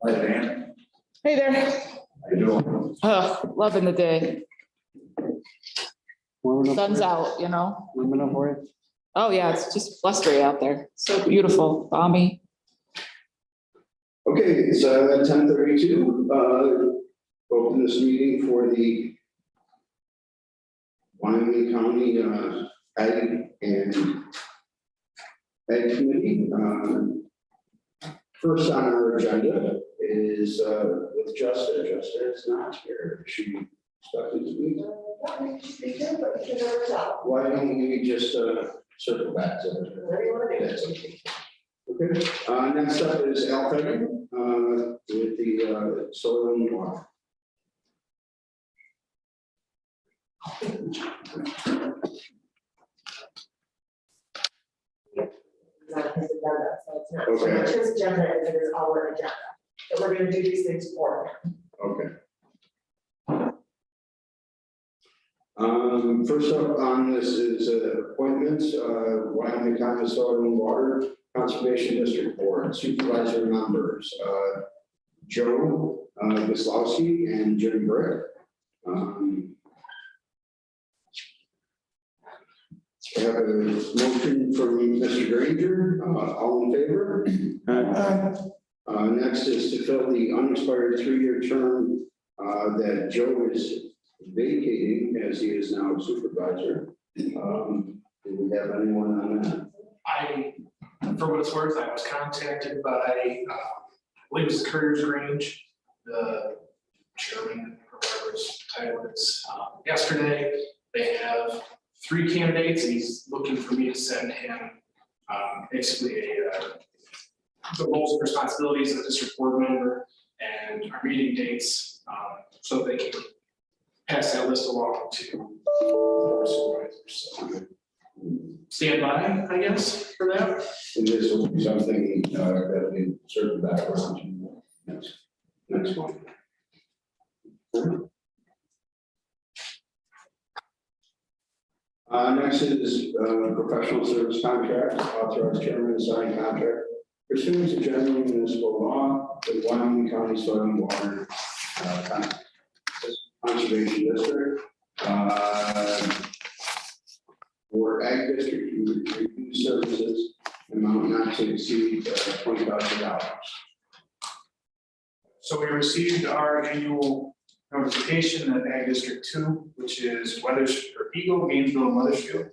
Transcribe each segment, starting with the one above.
Hi, Dan. Hey there. How you doing? Oh, loving the day. Sun's out, you know. Warming up for you? Oh, yeah, it's just blustery out there. So beautiful, balmy. Okay, it's 10:32. Open this meeting for the Wyoming County Ag and Ag Committee. First on our agenda is with Justa. Justa is not here. She stuck this week. Why don't we just circle back to it? Okay. Next up is Al Fagan with the soil and water. Not his agenda, so it's not so Okay. much his agenda as it is our agenda. But we're gonna do these things for him. Okay. First up on this is appointments, Wyoming County Soil and Water Conservation District Board Supervisor members, Joe Wislowski and Jim Brick. I have a motion from Mr. Granger, all in favor? Next is to fill the unexpired 3-year term that Joe is vacating as he is now supervisor. Do we have anyone on that? For what it's worth, I was contacted by, I believe it was Courage Grange, the chairman, or whatever his title is, yesterday. They have 3 candidates, and he's looking for me to send him basically the roles and responsibilities of a district board member and our meeting dates, so they can pass that list along to the board supervisors. So stand by, I guess, for that. And this will be something that we circle back around to next one. Next is professional service contract, authorized chairman to sign contract pursuant to general municipal law with Wyoming County Soil and Water Conservation District. For Ag District review services, amount not to exceed $20,000. So we received our annual notification that Ag District 2, which is Eagle, Gainesville, and Weathersfield,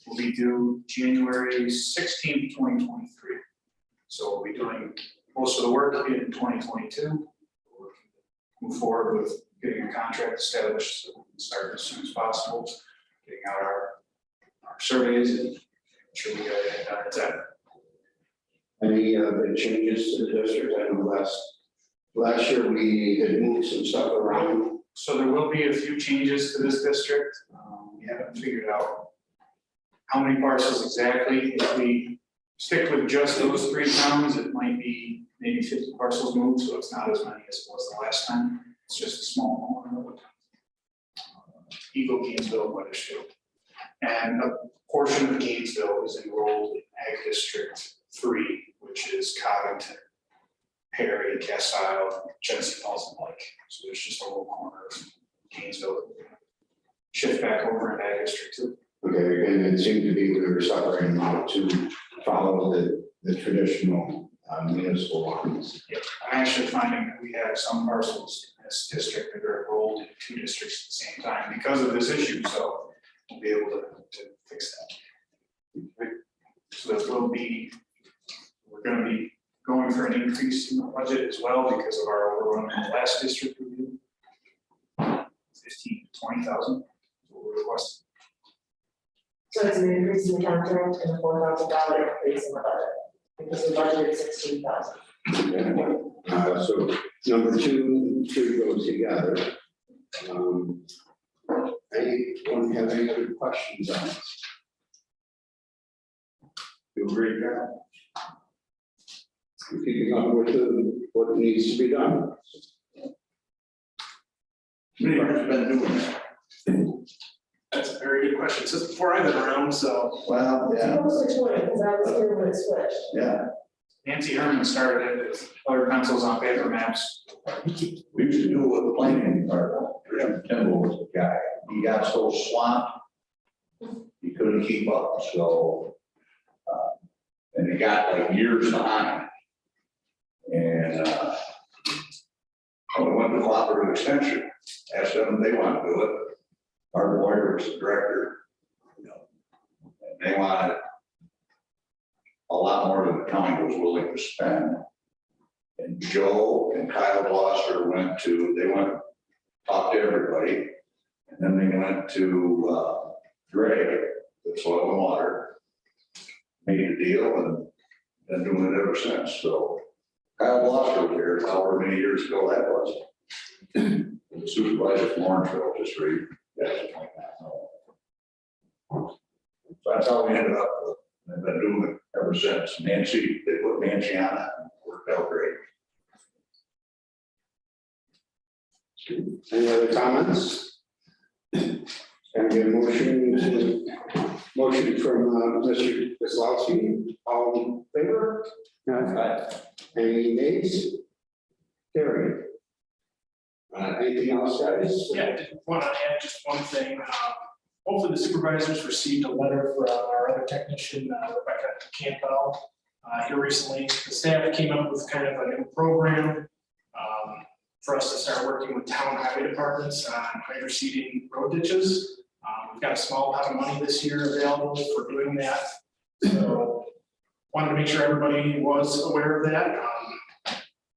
will be due January 16th, 2023. So we'll be doing most of the work in 2022. We'll move forward with getting a contract established so we can start as soon as possible, getting out our surveys and sure we got it done at that. Any big changes to the district? I know last year we had moved some stuff around. So there will be a few changes to this district. We haven't figured out how many parcels exactly. If we stick with just those 3 towns, it might be maybe 50 parcels moved, so it's not as many as it was the last time. It's just a small corner of Eagle, Gainesville, Weathersfield. And a portion of Gainesville is enrolled in Ag District 3, which is Covington, Perry, Castile, Genesee Falls, and Lake. So there's just a little corner of Gainesville. Shift back over in Ag District 2. Okay, and it seemed to be we were suffering now to follow the traditional municipal lines. Yep. I'm actually finding that we have some parcels in this district that are enrolled in 2 districts at the same time because of this issue. So we'll be able to fix that. So that will be, we're going to be going for an increase in the budget as well because of our overrun in the last district review. 15 to 20,000. We'll request. So it's an increase in the contract and a $4,000 increase in the budget. Because we budgeted $16,000. Okay. So number 2 should go together. Anyone have any other questions on this? You agree, John? Keeping up with what needs to be done. Anyone's been doing that? That's a very good question. Since before I've been around, so. Well, It's close to 20, because I was here when it switched. Yeah. Nancy Herman started it with colored pencils on paper maps. We used to do it with planning, or Richard Kimball was the guy. He got so swamped, he couldn't keep up, so, and he got like years behind. And, when we went to cooperative extension, asked them if they want to do it. Our lawyer was the director, you know, and they wanted a lot more than the county was willing to spend. And Joe and Kyle Gloucester they went, talked to everybody. And then they went to Greg, the soil and water, made a deal and been doing it ever since. So Kyle Gloucester was here, however many years ago that was. The supervisor from Orangeville, just read, that's like that. So that's how we ended up with, they've been doing it ever since. Nancy, they put Nancy on it, and it worked out great. Any other comments? Can I get a motion from Mr. Kozlowski? All in favor? Any nays? Carried. Anything else, guys? Yeah, I did want to add just one thing. Hopefully the supervisors received a letter from our other technician, Rebecca Campbell, here recently. The staff came up with kind of a new program for us to start working with town highway departments on hydroseeding road ditches. We've got a small pot of money this year available for doing that. So wanted to make sure everybody was aware of that.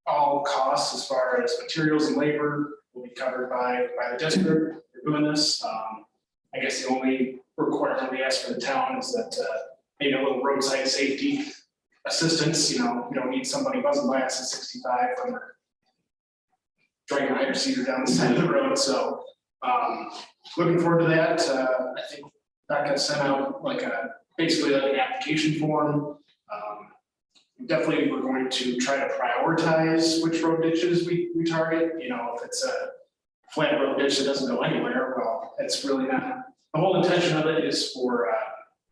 All costs as far as materials and labor will be covered by the district. We're doing this. I guess the only requirement we ask for the town is that maybe a little roadside safety assistance. You know, we don't need somebody buzzing by us at 65 when we're dragging a hydroseeder down the side of the road. So looking forward to that. I think Becca sent out basically like an application form. Definitely, we're going to try to prioritize which road ditches we target. You know, if it's a flat road ditch that doesn't go anywhere, well, it's really not. The whole intention of it is for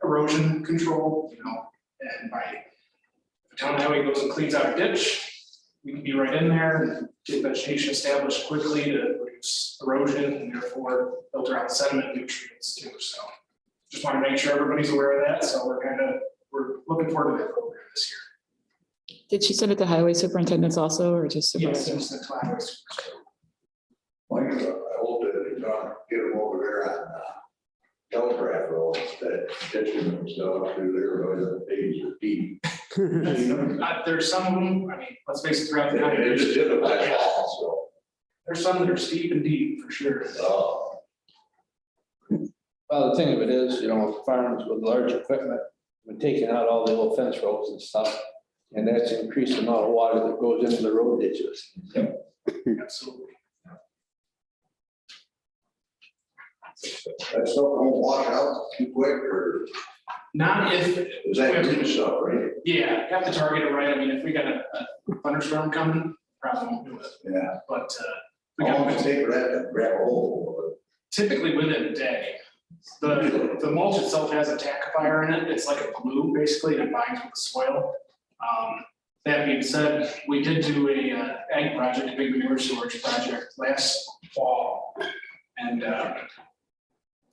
erosion control, you know, and by the town highway goes and cleans out a ditch, we can be right in there and get vegetation established quickly to reduce erosion and therefore filter out sediment nutrients too. So just want to make sure everybody's aware of that. So we're looking forward to that program this year. Did she send it to highway superintendents also, or just Yes, supervisors? it's the highway supervisor. Mike, I hope that they're gonna get them over there on Telegraph Road, that ditching and stuff through there, or the days are deep. There's some of them, I mean, let's face it, throughout the county, They just did it last fall, there's some that are steep and deep for sure. so. Well, the thing of it is, you know, farms with large equipment, we're taking out all the old fence rows and stuff. And that's increased the amount of water that goes into the road ditches. Absolutely. That stuff won't wash out too quick, or Not if, is that good stuff, right? yeah, have to target it right. I mean, if we got a thunderstorm coming, probably won't do it, Yeah. but we How long got does it take for that to grab a hold? typically within a day. The mulch itself has a tackifier in it. It's like a glue basically, and it binds with the soil. That being said, we did do a ag project, a big manure storage project last fall. And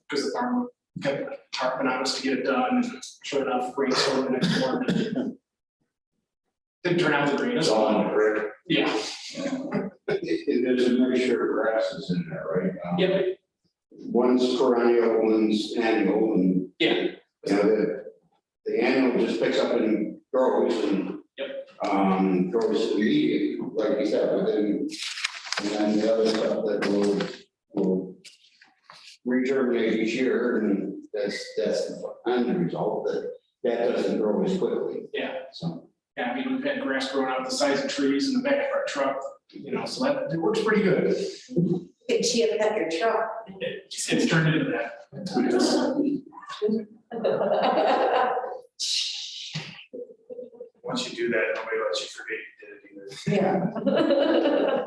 because the farmer kept tarping on us to get it done, and sure enough, rainstorm the next morning. Didn't turn out the greatest. It's all in the brick. Yeah. There's a mixture of grasses in there, right? Yep. One's perennial, one's annual, and Yeah. you know, the annual just picks up and grows and grows immediately, like you said, within, and then the other stuff that will regerminate each year, and that's the end result, that doesn't grow as quickly. Yeah. So. Yeah, I mean, we've had grass growing out the size of trees in the back of our truck, you know, so that it works pretty good. Did she have your truck? It's turned into that. Once you do that, nobody lets you forget you did it either. Yeah.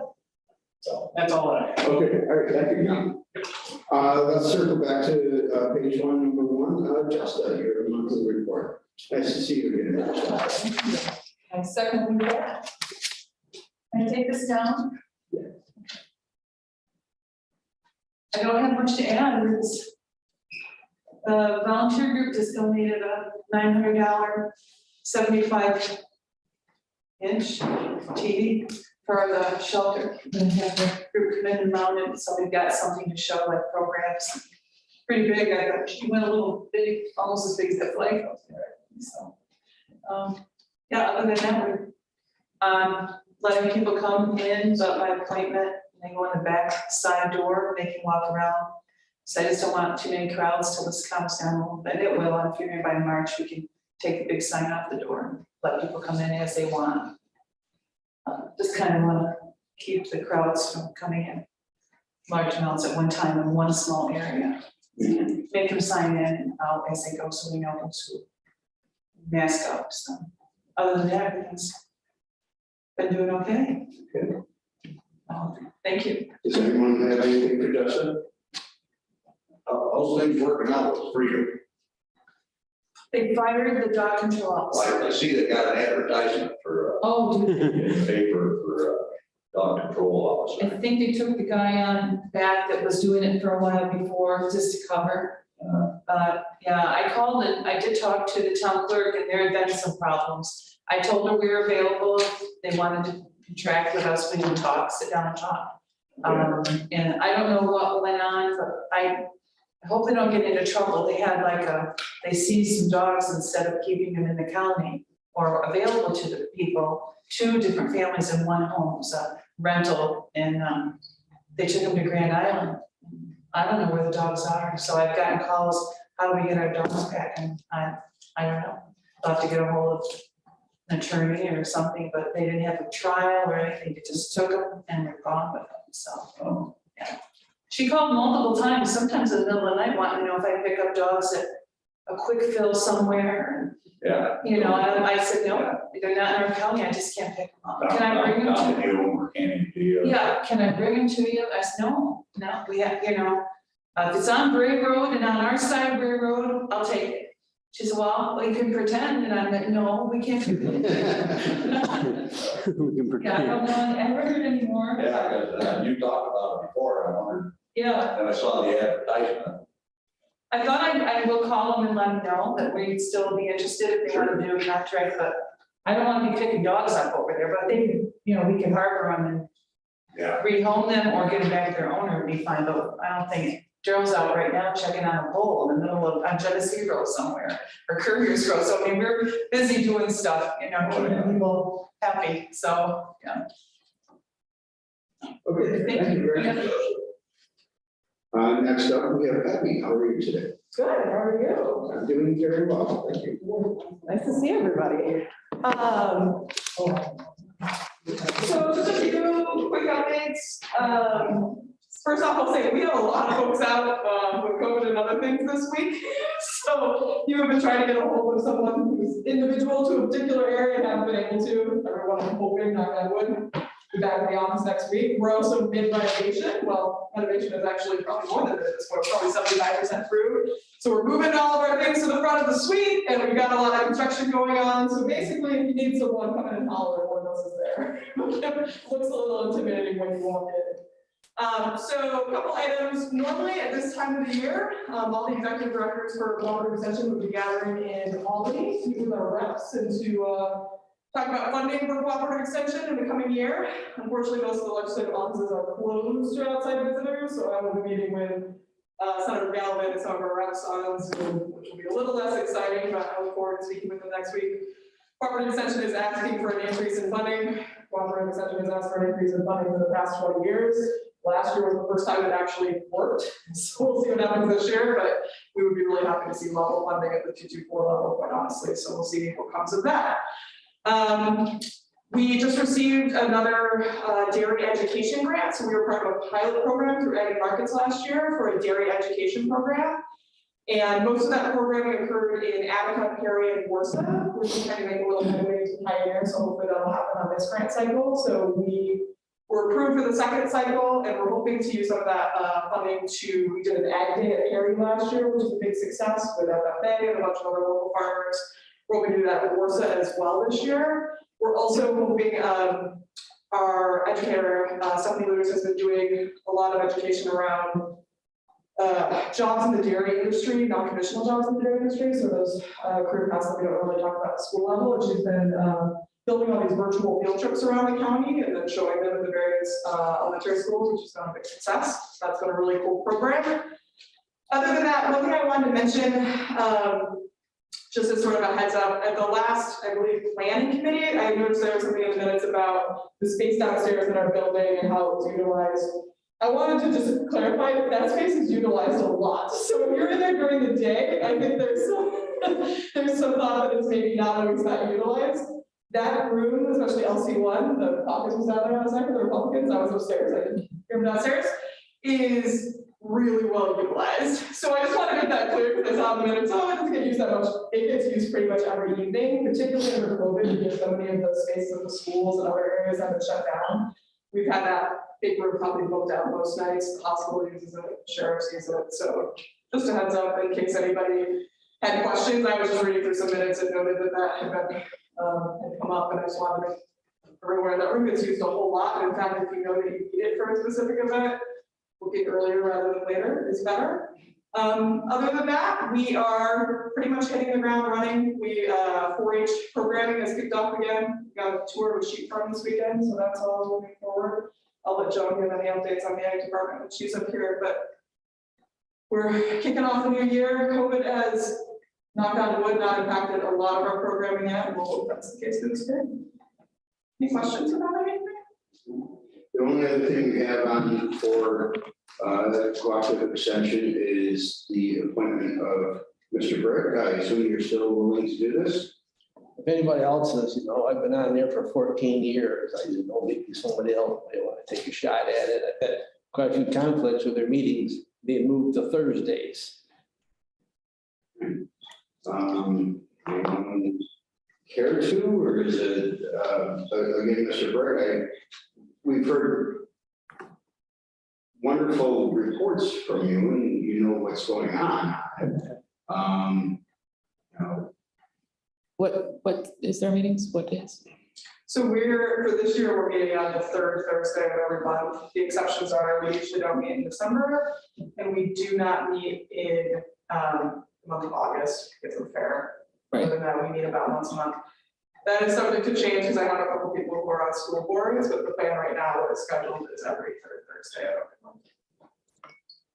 So that's all I have. Okay, all right, thank you, John. Let's circle back to page one, number one, Justa, your monthly report. Nice to see you again. I second that. Can I take this down? I don't have much to add. It's the volunteer group just donated a $900 75-inch TV for the shelter. And have the group come in and mount it, so we've got something to show, like programs. Pretty big. I thought she went a little big, almost as big as the flag up there. So, yeah, other than that, we're letting people come in, but by appointment, and they go in the back side door, they can walk around. So I just don't want too many crowds till this calms down a little bit. It will. I'm figuring by March, we can take the big sign off the door and let people come in as they want. Just kind of want to keep the crowds from coming in large amounts at one time in one small area. Make them sign in and out as they go, so we know who's who. Mask up, so. Other than that, everything's been doing okay. Good. Thank you. Does anyone have anything for Justin? Those things working out with freedom. They fired the dog control officer. I see they got an advertisement for, Oh, in the paper for, dog control I officer. think they took the guy on back that was doing it for a while before, just to cover. Yeah, I called and I did talk to the town clerk, and there had been some problems. I told her we were available, if they wanted to contract with us, we can talk, sit down and talk. And I don't know what went on, but I hope they don't get into trouble. They had they seized some dogs instead of keeping them in the county or available to the people, 2 different families in one home, so rental, and they took them to Grand Island. I don't know where the dogs are, so I've gotten calls, how do we get our dogs back? And I don't know. I'll have to get a hold of an attorney or something, but they didn't have a trial or anything. They just took them and they're gone with them, so. Yeah. She called multiple times, sometimes in the middle of the night, wanting to know if I pick up dogs at a quick fill somewhere. Yeah. You know, and I said, no, they're not in our county, I just can't pick them up. Can I bring them to you? Yeah, can I bring them to you? I said, no, we have, if it's on Bray Road and on our side of Bray Road, I'll take it. She said, well, we can pretend, and I'm like, no, we can't. We can Yeah, I don't know, I haven't heard anymore. Yeah, because you talked about it before, I wondered, Yeah, and I saw the advertisement. I thought I will call them and let them know that we'd still be interested if they want to do a contract, but I don't want to be picking dogs up over there, but they can, we can harbor them and Yeah. rehome them or get them back to their owner and be fine, but I don't think Daryl's out right now checking on a pole in the middle of, on Genesee Road somewhere, or Courier's Road, so I mean, we're busy doing stuff, keeping people happy, so, yeah. Okay, thank you very much. Next up, we have Becky. How are you today? Good, how are you? I'm doing very well, thank you. Nice to see everybody. So just a few quick updates. First off, I'll say we have a lot of folks out with COVID and other things this week. So you have been trying to get a hold of someone who's individual to a particular area and haven't been able to. Everyone, I'm hoping, knock on wood, be back in the office next week. We're also mid-renovation. Well, renovation is actually probably more than this. We're probably 75% through. So we're moving all of our things to the front of the suite, and we've got a lot of construction going on. So basically, if you need someone, come in and holler, one of us is there. Looks a little intimidating when you walk in. So a couple items. Normally at this time of the year, all the executive directors for cooperative extension would be gathering in Albany to meet with our reps and to talk about funding for cooperative extension in the coming year. Unfortunately, most of the legislative offices are closed to outside visitors, so I will be meeting with Senator Galvin and some of our reps on Zoom, which will be a little less exciting, but I look forward to speaking with them next week. Cooperative extension is asking for an increase in funding. Cooperative extension has asked for an increase in funding for the past 20 years. Last year was the first time it actually worked, so we'll see what happens this year, but we would be really happy to see level funding at the 224 level, quite honestly, so we'll see what comes of that. We just received another dairy education grant, so we were part of a pilot program through Ag Markets last year for a dairy education program. And most of that programming occurred in Abaca, Perry, and Warsaw, which is kind of make a little headway to pioneer, so hopefully that'll happen on this grant cycle. So we were approved for the second cycle, and we're hoping to use some of that funding to, we did an ag day at Perry last year, which was a big success with FFA and a bunch of other local farmers. We're going to do that with Warsaw as well this year. We're also hoping, our educator, Stephanie Lewis, has been doing a lot of education around jobs in the dairy industry, non-traditional jobs in the dairy industry, so those career paths that we don't really talk about at school level, and she's been building all these virtual field trips around the county and then showing them at the various elementary schools, which has been a big success. That's been a really cool program. Other than that, one thing I wanted to mention, just as sort of a heads up, at the last, I believe, planning committee, I noticed there was something in the minutes about the space downstairs in our building and how it was utilized. I wanted to just clarify that that space is utilized a lot. So if you're in there during the day, I think there's some thought that it's maybe not always that utilized. That room, especially LC1, the caucus was down there on the side for the Republicans, I was upstairs, I didn't hear them downstairs, is really well utilized. So I just want to make that clear because I saw in the minutes, oh, it doesn't get used that much. It gets used pretty much every evening, particularly under COVID, because so many of the spaces of the schools and other areas have been shut down. We've had that big room probably booked out most nights, the hospital uses it, the sheriff's uses it. So just a heads up in case anybody had questions. I was just reading through some minutes and noted that that had been had come up, and I just wanted to make everywhere that room gets used a whole lot. And in fact, if you know that you need it for a specific event, booking earlier rather than later is better. Other than that, we are pretty much hitting the ground running. We 4-H programming has kicked off again. We got a tour with sheep farm this weekend, so that's all moving forward. I'll let Joan give any updates on the ag department when she's up here, but we're kicking off the new year. COVID has, knock on wood, not impacted a lot of our programming yet, and we'll hope that's the case this spring. Any questions about anything? The only other thing we have on for that cooperative extension is the appointment of Mr. Brick. I assume you're still willing to do this? If anybody else says, I've been on there for 14 years, I just know maybe somebody else may want to take a shot at it. I've had quite a few conflicts with their meetings being moved to Thursdays. Anyone care to, or is it, again, Mr. Brick, we've heard wonderful reports from you, and you know what's going on. What is their meetings? What days? So for this year, we're meeting on the third Thursday of every month. The exceptions are we usually don't meet in December, and we do not meet in the month of August because of fair. Right. Other than that, we meet about once a month. That is subject to change because I have a couple people who are on school boards, but the plan right now is scheduled is every third Thursday of every month.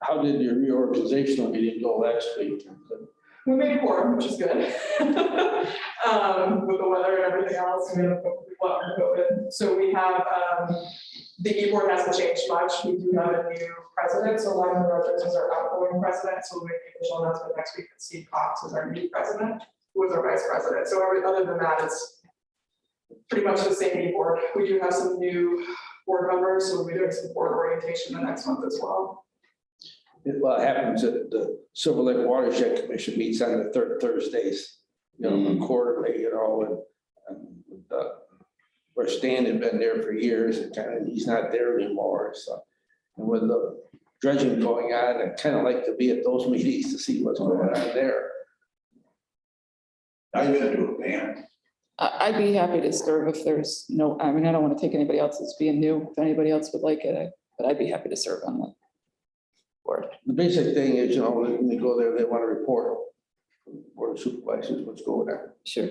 How did your reorganizational meeting go last week? We made quorum, which is good. With the weather and everything else, we had a couple people out for COVID. So we have, the e-board hasn't changed much. We do have a new president, so Lyman Rogers is our outgoing president. So we'll make the official announcement next week that Steve Cox is our new president, who is our vice president. So other than that, it's pretty much the same e-board. We do have some new board members, so we'll be doing some board orientation the next month as well. It happens that the Silver Lake Watershed Commission meets on the third Thursdays, quarterly, and where Stan had been there for years, and he's not there anymore, so. And with the dredging going on, I'd kind of like to be at those meetings to see what's going on there. I've been to a band. I'd be happy to serve if there's no, I mean, I don't want to take anybody else that's being new, if anybody else would like it, but I'd be happy to serve on the board. The basic thing is, when they go there, they want to report Board of Supervisors, what's going on. Sure.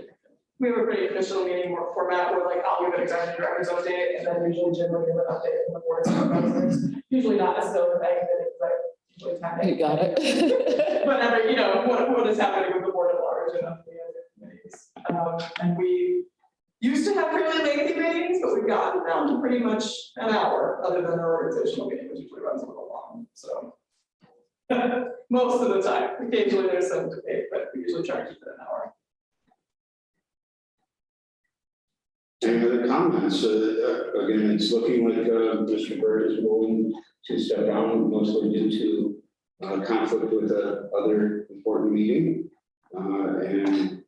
We have a pretty official meeting format where like I'll give an executive director's update and then usually Jim will give an update from the board of supervisors. Usually not necessarily the bank, but usually it's happening. You got it. But what is happening with the board at large and other committees. And we used to have fairly lengthy meetings, but we've gotten down to pretty much an hour, other than our organizational meeting, which usually runs a little long, so. Most of the time, occasionally there's some debate, but we usually try to keep it an hour. Any other comments? Again, it's looking like Mr. Bird is willing to step down, mostly due to conflict with other important meeting. And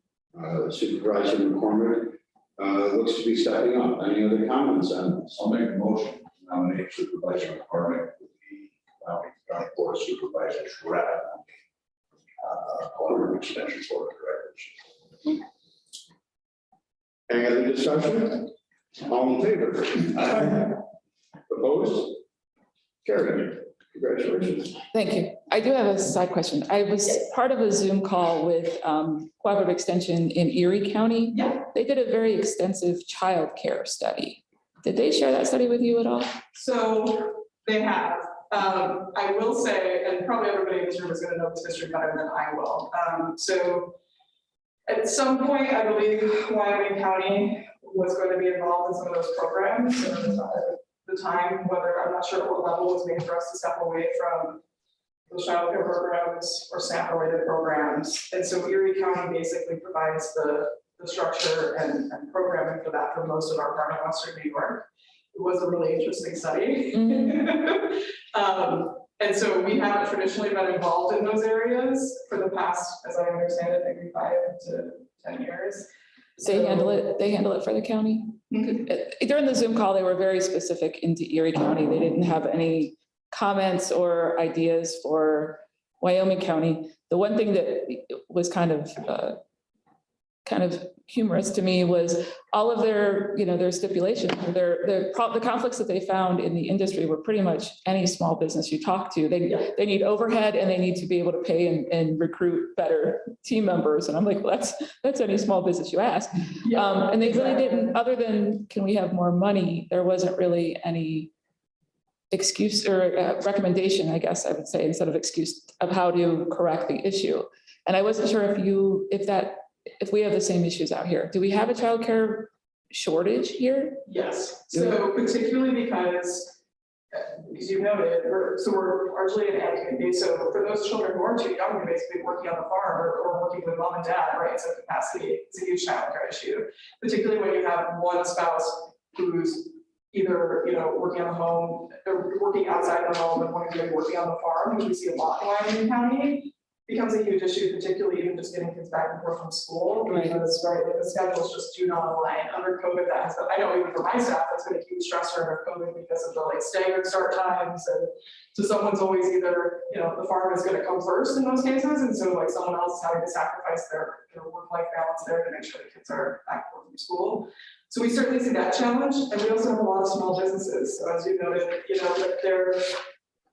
Supervisor McCormick looks to be stepping up. Any other comments on this? I'll make a motion to nominate Supervisor McCormick to be County Board of Supervisors rep. Cooperative Extension Board of Directors. Any other discussion? All in favor? Opposed? Carried. Congratulations. Thank you. I do have a side question. I was part of a Zoom call with Cooperative Extension in Erie County. Yeah. They did a very extensive childcare study. Did they share that study with you at all? So they have. I will say, and probably everybody in this room is going to know this history better than I will. So at some point, I believe Wyoming County was going to be involved in some of those programs. So at the time, whether I'm not sure what level was made for us to step away from those childcare programs or SNAP-related programs. And so Erie County basically provides the structure and programming for that for most of our part of Western New York. It was a really interesting study. And so we haven't traditionally been involved in those areas for the past, as I understand it, maybe 5 to 10 years. They handle it for the county? During the Zoom call, they were very specific into Erie County. They didn't have any comments or ideas for Wyoming County. The one thing that was kind of humorous to me was all of their, their stipulations, the conflicts that they found in the industry were pretty much any small business you talk to. They need overhead and they need to be able to pay and recruit better team members. And I'm like, well, that's any small business you ask. And they really didn't, other than, can we have more money? There wasn't really any excuse or recommendation, I guess I would say, instead of excuse, of how to correct the issue. And I wasn't sure if we have the same issues out here. Do we have a childcare shortage here? Yes, so particularly because you noted, we're largely an ag community, so for those children who are too young, they're basically working on the farm or working with mom and dad, right? So capacity is a huge childcare issue, particularly when you have one spouse who's either, working on the home, or working outside the home and one of you working on the farm, which we see a lot in Wyoming County. Becomes a huge issue, particularly even just getting kids back and forth from school. Right. Because the schedules just do not align. Under COVID, that has been, I know even for my staff, that's been a huge stressor under COVID because of the staggered start times. And so someone's always either, the farm is going to come first in most cases. And so someone else is having to sacrifice their work-life balance there to make sure the kids are back and forth from school. So we certainly see that challenge. And we also have a lot of small businesses. So as you noted, that there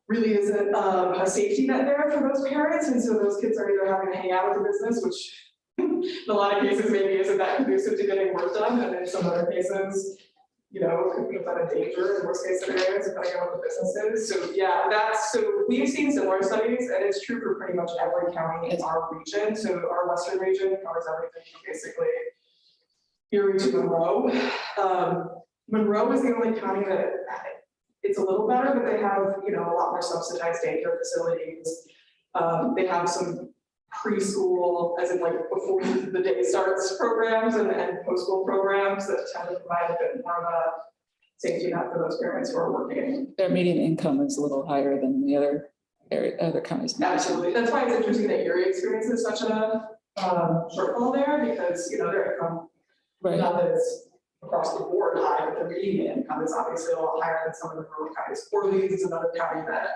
really isn't a safety net there for those parents. And so those kids are either having to hang out with the business, which in a lot of cases maybe isn't that conducive to getting work done. And in some other cases, could be a danger in worst case scenarios, depending on what the business is. So yeah, so we've seen similar studies, and it's true for pretty much every county in our region. So our western region covers everything from basically Erie to Monroe. Monroe is the only county that it's a little better, but they have, a lot more subsidized daycare facilities. They have some preschool, as in before the day starts programs and post-school programs that tend to provide a bit more of a safety net for those parents who are working. Their median income is a little higher than the other counties. Absolutely. That's why it's interesting that Erie experiences such a shortfall there, because, their income, not that it's across the board high, but the median income is obviously a lot higher than some of the rural counties. Orleans is another county that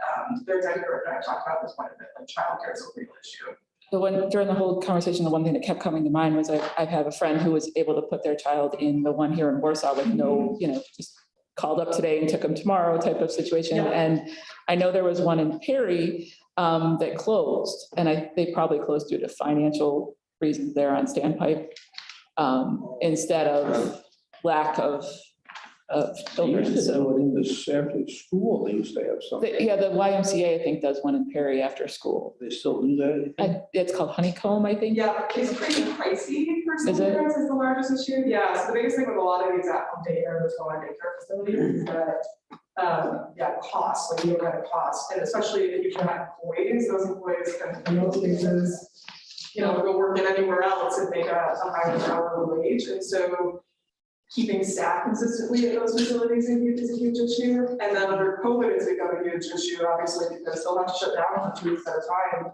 their executive director and I talked about this quite a bit, childcare is a real issue. During the whole conversation, the one thing that kept coming to mind was I've had a friend who was able to put their child in the one here in Warsaw with no, just called up today and took them tomorrow type of situation. Yeah. And I know there was one in Perry that closed, and they probably closed due to financial reasons there on standpipe instead of lack of children. So in this after school, they used to have something. Yeah, the YMCA, I think, does one in Perry after school. They still do that? It's called Honeycomb, I think. Yeah, it's pretty pricey for some Is it? parents is the largest issue. Yeah, so the biggest thing with a lot of these at-home daycare, there's no daycare facilities is that cost, the overhead cost, and especially if you have employees, those employees can, in most cases, go work in anywhere else and make a higher hourly wage. And so keeping staff consistently at those facilities is a huge issue. And then under COVID, it's become a huge issue, obviously, because they'll have to shut down for 2 weeks at a time.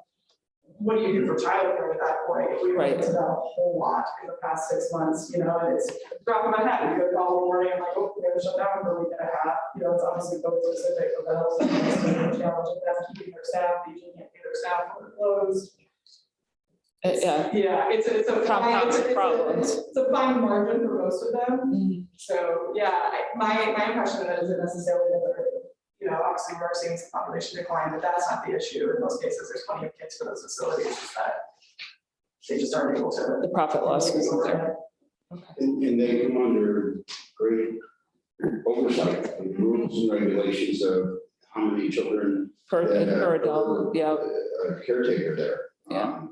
What do you do for childcare at that point? We've Right. done a whole lot in the past 6 months, and it's a drop of a hat. You go call in the morning and we have to shut down for a week and a half. It's obviously COVID specific, but that also is a challenge of them keeping their staff, they can't pay their staff when they're closed. Yeah, Yeah, it's a fine, compounds problems. it's a fine margin for most of them. Mhm. So, yeah, my impression of it isn't necessarily that they're, obviously we're seeing some population decline, but that's not the issue. In most cases, there's plenty of kids for those facilities, it's that they just aren't able to. The profit loss isn't there. And they come under great oversight, of rules and regulations of how many children. Per adult, yeah, A caretaker there. Yeah.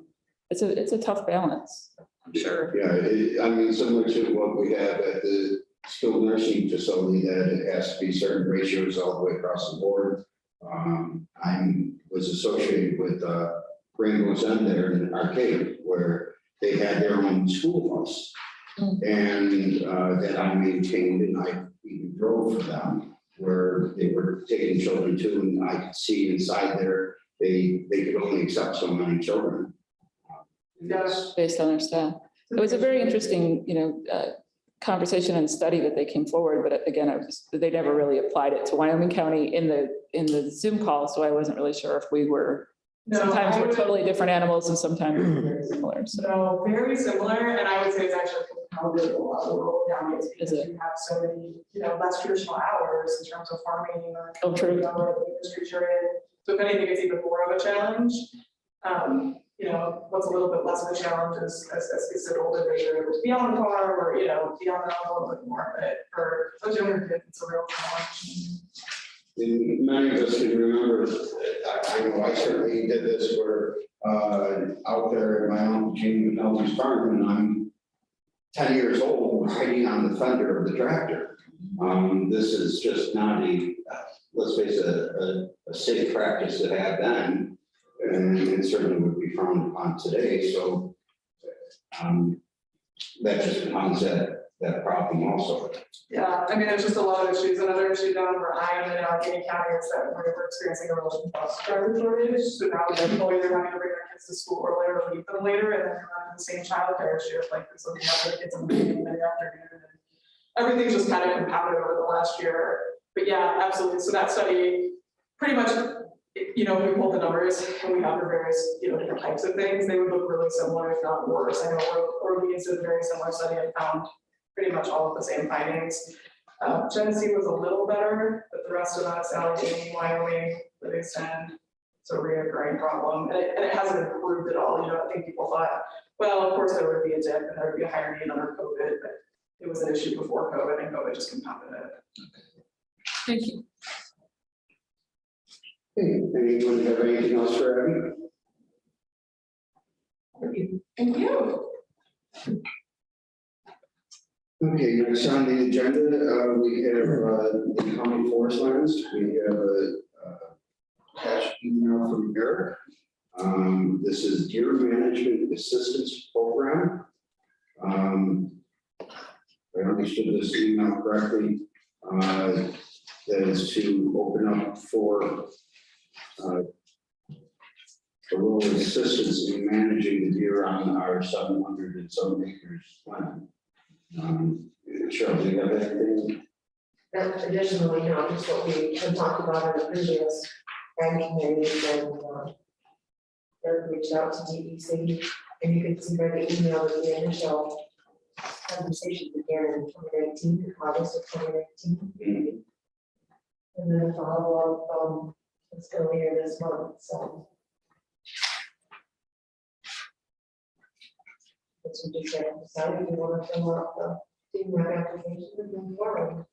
it's a tough balance, I'm sure. Yeah, I mean, similar to what we have at the skilled nursing facility, that it has to be certain ratios all the way across the board. I was associated with Rainbow's End there in Arcade, where they had their own school bus. And that I maintained, and I even drove for them, where they were taking children to, and I could see inside there, they could only accept so many children. Yes. Based on their staff. It was a very interesting, conversation and study that they came forward, but again, they never really applied it to Wyoming County in the Zoom call, so I wasn't really sure if we were, sometimes we're totally different animals and sometimes we're very similar, so. So very similar, and I would say it's actually compounded a lot of rural counties because Is it? you have so many, less traditional hours in terms of farming or. Oh, true. The industry you're in. So if anything, it's even more of a challenge. What's a little bit less of a challenge is as kids get older, they're able to be on the farm or, be on their own a little bit more, but for those younger kids, it's a real challenge. And many of us can remember, I know I certainly did this, where out there at my Uncle Jane McNulty's farm, and I'm 10 years old, hiding on the fender of the tractor. This is just not let's face it, a safe practice to have then, and it certainly would be frowned upon today. So that just becomes that problem also. Yeah, I mean, there's just a lot of issues. Another issue down where I am in Allegheny County is that we're experiencing a real bus driver shortage. So now the employees are having to bring their kids to school earlier or leave them later, and then they're running the same childcare issue, like this looking after the kids in the morning and the afternoon. And everything's just kind of compounded over the last year. But yeah, absolutely. So that study pretty much, we pulled the numbers and we have the various, different types of things. They would look really similar, if not worse. I know Orleans did a very similar study and found pretty much all of the same findings. Genesee was a little better, but the rest of us, Allegheny, Wyoming, Livingston, it's a reoccurring problem. And it hasn't improved at all. I think people thought, well, of course there would be a dip and there would be a higher need under COVID, but it was an issue before COVID and COVID just compounded it. Thank you. Hey, anyone have anything else for Abby? Thank you. Okay, next on the agenda, we have the county forest lands. We have a attached email from Eric. This is Deer Management Assistance Program. If I understood this email correctly, that is to open up for the role of assistance in managing the deer on our 700 and some acres land. Cheryl, do you have anything? That additionally, just what we had talked about in the previous ag committees, and Eric reached out to DEC, and you can see by the email that the initial conversation began in 2019, August of 2019. And then a follow-up it's earlier this month, so. But we just haven't decided we want to fill out the FEMA application and move forward.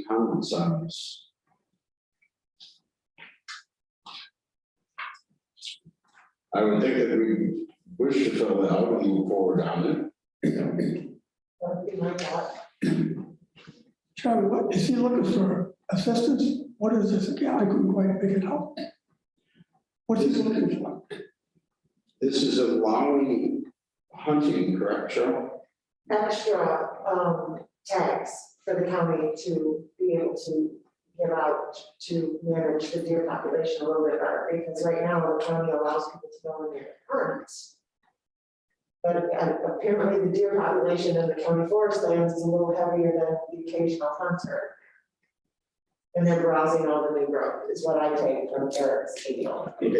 Comments on this? I would think that we wish to fill it out and move forward on it. That would be my thought. Charlie, what is he looking for assistance? What is this again? I couldn't quite pick it up. What's he looking for? This is allowing hunting, correct, Cheryl? Extra tags for the county to be able to give out to manage the deer population a little bit better, because right now the county allows people to go in there and hunt. But apparently the deer population in the county forest lands is a little heavier than the occasional hunter. And they're browsing all the new growth, is what I take from Eric's email. Okay,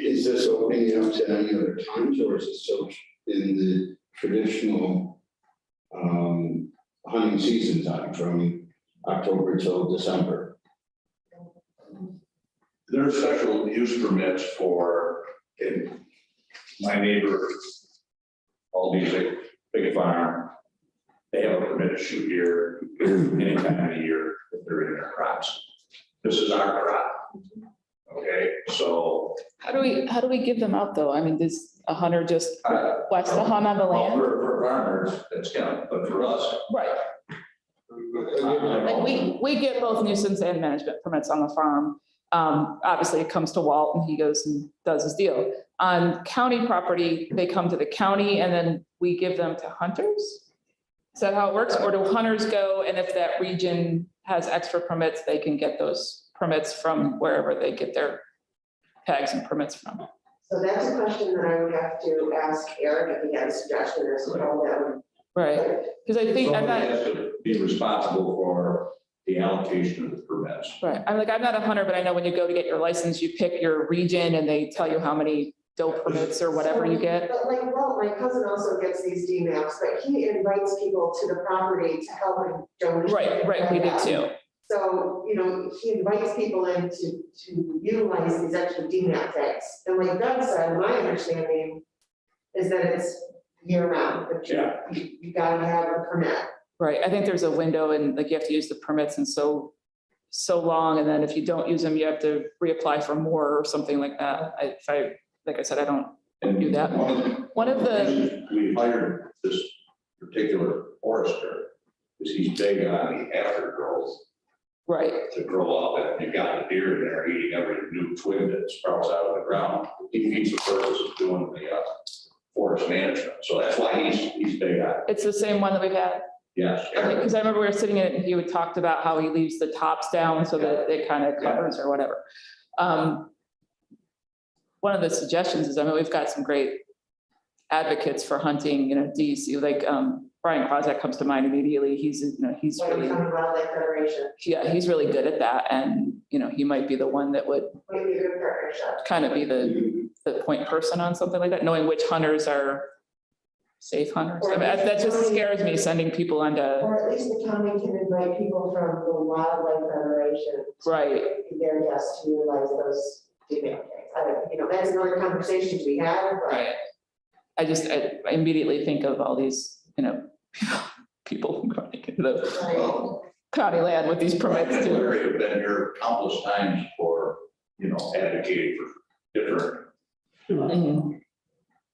is this opening up to any other times, or is it so in the traditional hunting season time from October till December? There are special use permits for, in my neighbor, all these big farm, they have a permit to shoot deer any time of the year if they're in their crops. This is our crop. Okay, so. How do we give them out though? I mean, does a hunter just request to hunt on the Well, land? for farmers, that's kind of, but for us. Right. Like we get both nuisance and management permits on the farm. Obviously it comes to Walt and he goes and does his deal. On county property, they come to the county and then we give them to hunters? Is that how it works? Or do hunters go and if that region has extra permits, they can get those permits from wherever they get their tags and permits from? So that's a question that I would have to ask Eric if he had a suggestion as to how that would. Right, because I think I'm Somebody not, has to be responsible for the allocation of the permits. right, I'm not a hunter, but I know when you go to get your license, you pick your region and they tell you how many doe permits or whatever you get. But like, well, my cousin also gets these DMAPs, but he invites people to the property to help him donate. Right, we do too. So, you know, he invites people in to utilize these extra DMAP tags. And like Doug said, my understanding is that it's year round, but you gotta have a permit. Right, I think there's a window and like you have to use the permits and so long, and then if you don't use them, you have to reapply for more or something like that. Like I said, I don't do that. One of the, We hired this particular forester, because he's big on the aftergrowth right, to grow up, and you've got the deer in there eating every new twig that sprouts out of the ground. He feeds the purpose of doing the forest management, so that's why he's big on it. it's the same one that we've had. Yes. Okay, because I remember we were sitting in it and he would talked about how he leaves the tops down so that it kind of covers or whatever. One of the suggestions is, I mean, we've got some great advocates for hunting, you know, DEC, like Brian Krozak comes to mind immediately. He's really, Wildlife Federation. yeah, he's really good at that. And, you know, he might be the one that would Might be a good partnership. kind of be the point person on something like that, knowing which hunters are safe hunters. I mean, that just scares me, sending people onto, Or at least the county can invite people from the Wildlife Federation. right, Be their guests to utilize those DMAP tags. You know, that's another conversation to be had, but. right. I immediately think of all these, you know, people going into the Well, county land with these permits too. Larry have been here countless times for, you know, advocating for different, Mhm.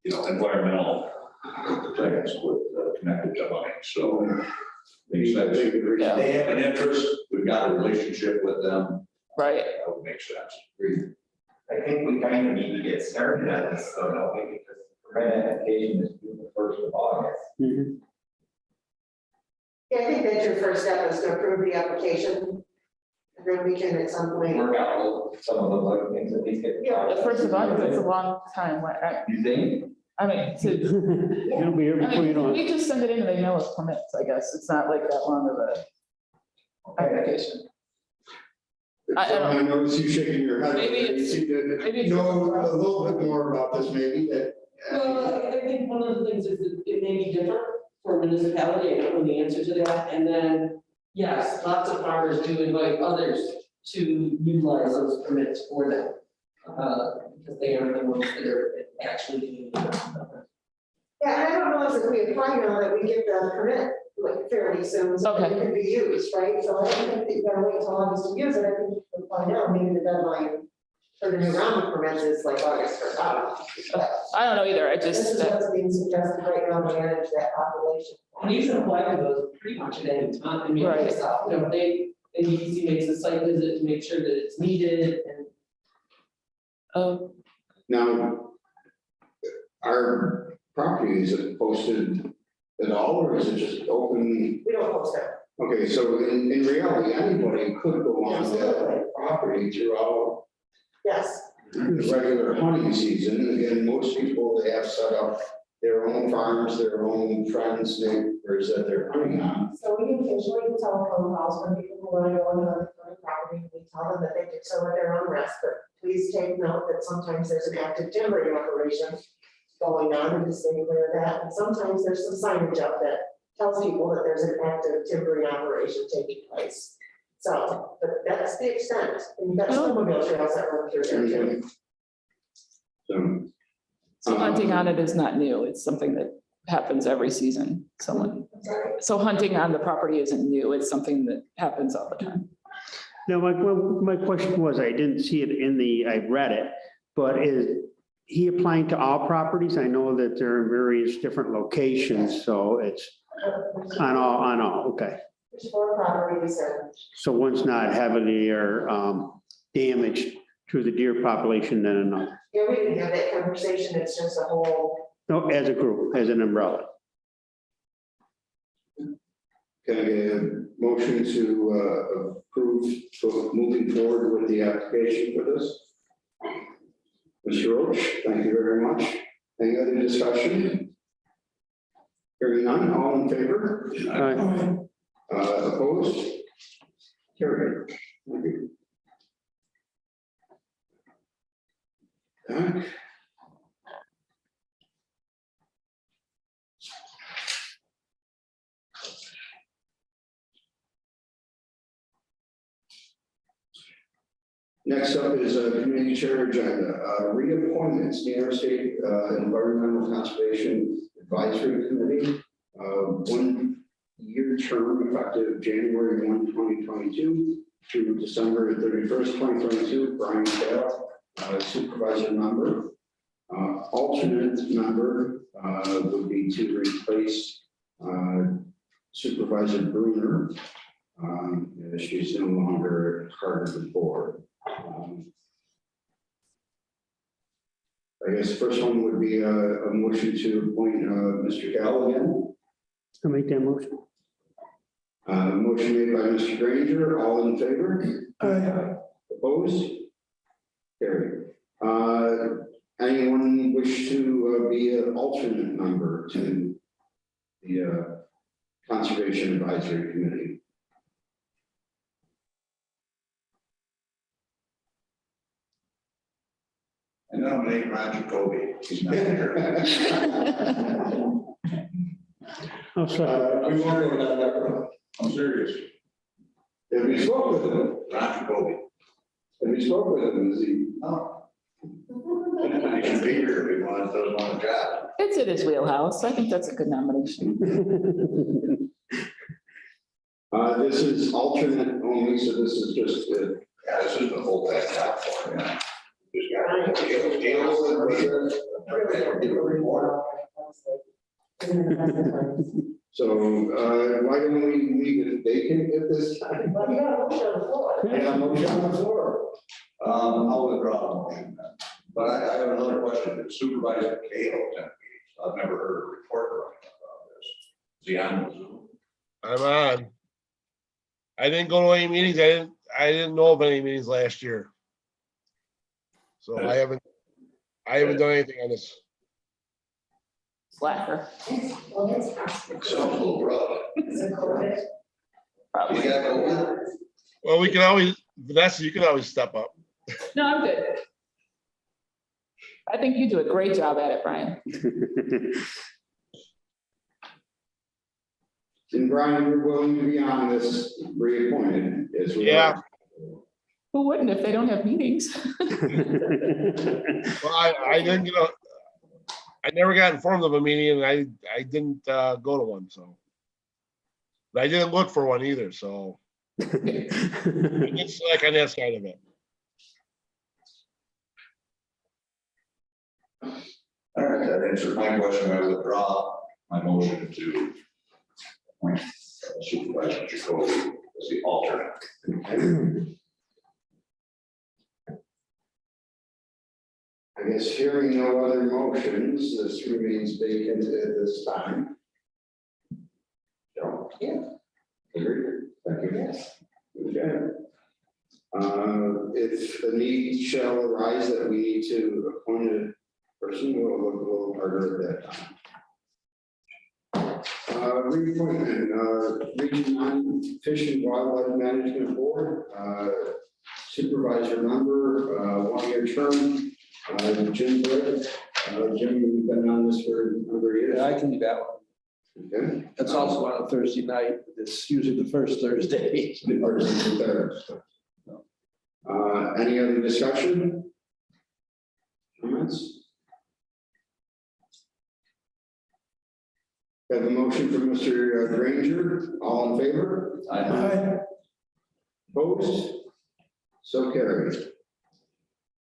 you know, environmental things with connected to hunting, so. They said Yeah. they have an interest, we've got a relationship with them, Right, that would make sense. I think we kind of need to get started on this, so don't we, because permit application is due the 1st of August. Yeah, I think that's your first step is to approve the application. And then we can at some point. Work out some of those other things, at least get. Yeah, the first of all, it's a long time, right? You think? I mean, It'll be here before you know it. we just send it in and they mail us permits, I guess. It's not like that long of a application. I don't I notice you shaking your head. Maybe You it's- seem to maybe it's- know a little bit more about this, maybe, that. Well, I think one of the things is that it may be different for a municipality, I don't know the answer to that, and then, yes, lots of farmers do invite others to utilize those permits for them. Because they are the ones that are actually doing it. Yeah, and I don't know if we apply now that we get the permit like fairly soon, so Okay. it can be used, right? So I don't think that you gotta wait until August to use it. I think you can apply now, maybe the deadline for the new round of permits is like August 1st. I don't know either. I This is just, what's being suggested right now to manage that population. And you can apply for those pretty much at any time, I mean, Right. you know, the EDC makes a site visit to make sure that it's needed and. Now, our property, is it posted at all, or is it just open? We don't post it. Okay, so in reality, anybody could go on Absolutely. that property throughout Yes. the regular hunting season. Again, most people, they have set up their own farms, their own friends, neighbors that they're hunting on. So we occasionally telephone calls from people who want to go on the tell them that they can sow at their own risk, but please take note that sometimes there's an active timbering operation going on, and just stay clear of that, and sometimes there's some signage up that tells people that there's an active timbering operation taking place. So, but that's the extent, and you've got snowmobile trails that run through there too. So hunting on it is not new. It's something that happens every season. So hunting on the property isn't new. It's something that happens all the time. Now, my question was, I didn't see it in I read it, but is he applying to all properties? I know that there are various different locations, so it's on all, okay. There's 4 properties and So one's not heavily or damaged to the deer population than another. yeah, we can have that conversation, it's just a whole. No, as a group, as an umbrella. Can I get a motion to approve moving forward with the application for this? Mr. Roach, thank you very much. Any other discussion? Hearing none, all in favor? Opposed? Carried. Thank you. Okay. Next up is a community chair agenda, reappointments, New York State Environmental Conservation Advisory Committee, 1-year term effective January 1, 2022 through December 31st, 2022. Brian Cale, supervisor member. Alternate member would be to replace Supervisor Bruner. She's no longer part of the board. I guess the first one would be a motion to appoint Mr. Cal again. I'll make that motion. Motion made by Mr. Granger, all in favor? Opposed? Carried. Anyone wish to be an alternate member to the Conservation Advisory Committee? I nominate Ron Jacoby. He's not here. Oh, sorry. We won't go down that road. I'm serious. Have we spoke with him? Ron Jacoby. Have we spoke with him? Is he? Oh. He can be here if he wants, doesn't want a job. It's in his wheelhouse. I think that's a good nomination. This is alternate only, so this is just Yeah, this is the whole thing job for him. Yeah. Just got so why don't we leave it vacant at this time? Well, you got a motion on the floor. Yeah, motion on the floor. I'll withdraw the motion then. But I have another question. Did Supervisor Cale attend meetings? I've never heard a report or anything about this. Is he on the Zoom? I'm on. I didn't go to any meetings. I didn't know of any meetings last year. So I haven't done anything on this. Slacker. Well, that's Sounds a little rough. Probably. You got COVID? Well, we can always, Vanessa, you can always step up. No, I'm good. I think you do a great job at it, Brian. And Brian, you're willing to be on this reappointed as well? Yeah. Who wouldn't if they don't have meetings? Well, I didn't get I never got informed of a meeting and I didn't go to one, so. But I didn't look for one either, so. It's like on that side of it. All right, that answers my question. I withdraw my motion to appoint Supervisor Jacoby as the alternate. I guess hearing no other motions, this remains vacant at this time. Joe? Yeah. Agreed. Thank you. Yes. Okay. If the need shall arise that we need to appoint a person, we'll look a little harder at that time. Reappointment, Region 9 Fish and Wildlife Management Board. supervisor member, one-year term, Jim Britt. Jim, you've been on this for a number of years. Yeah, I can do that one. Okay. It's also on a Thursday night. It's usually the first Thursday. The first and third. Any other discussion? Comments? Have a motion from Mr. Granger. All in favor? Aye. Opposed? So carried.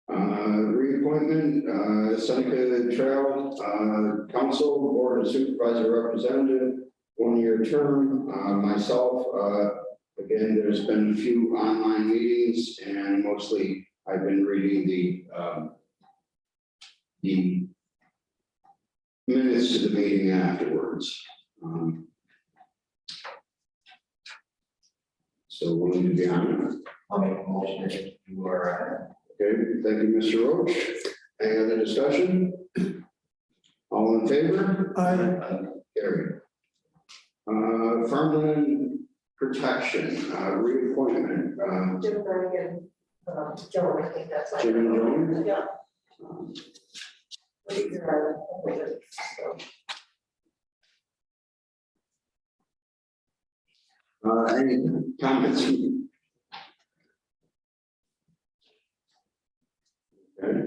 Reappointment, Seneca Trail Council Board of Supervisor Representative, one-year term. Myself, again, there's been a few online meetings, and mostly I've been reading the minutes to the meeting afterwards. So willing to be on it. I'll make a motion if you are. Okay, thank you, Mr. Roach. Any other discussion? All in favor? Aye. Carried. Farmland protection, reappointment, Jim Bergen, Joan, I think that's. Jim and Joan. Yeah. These are appointments, so. Any comments? Okay.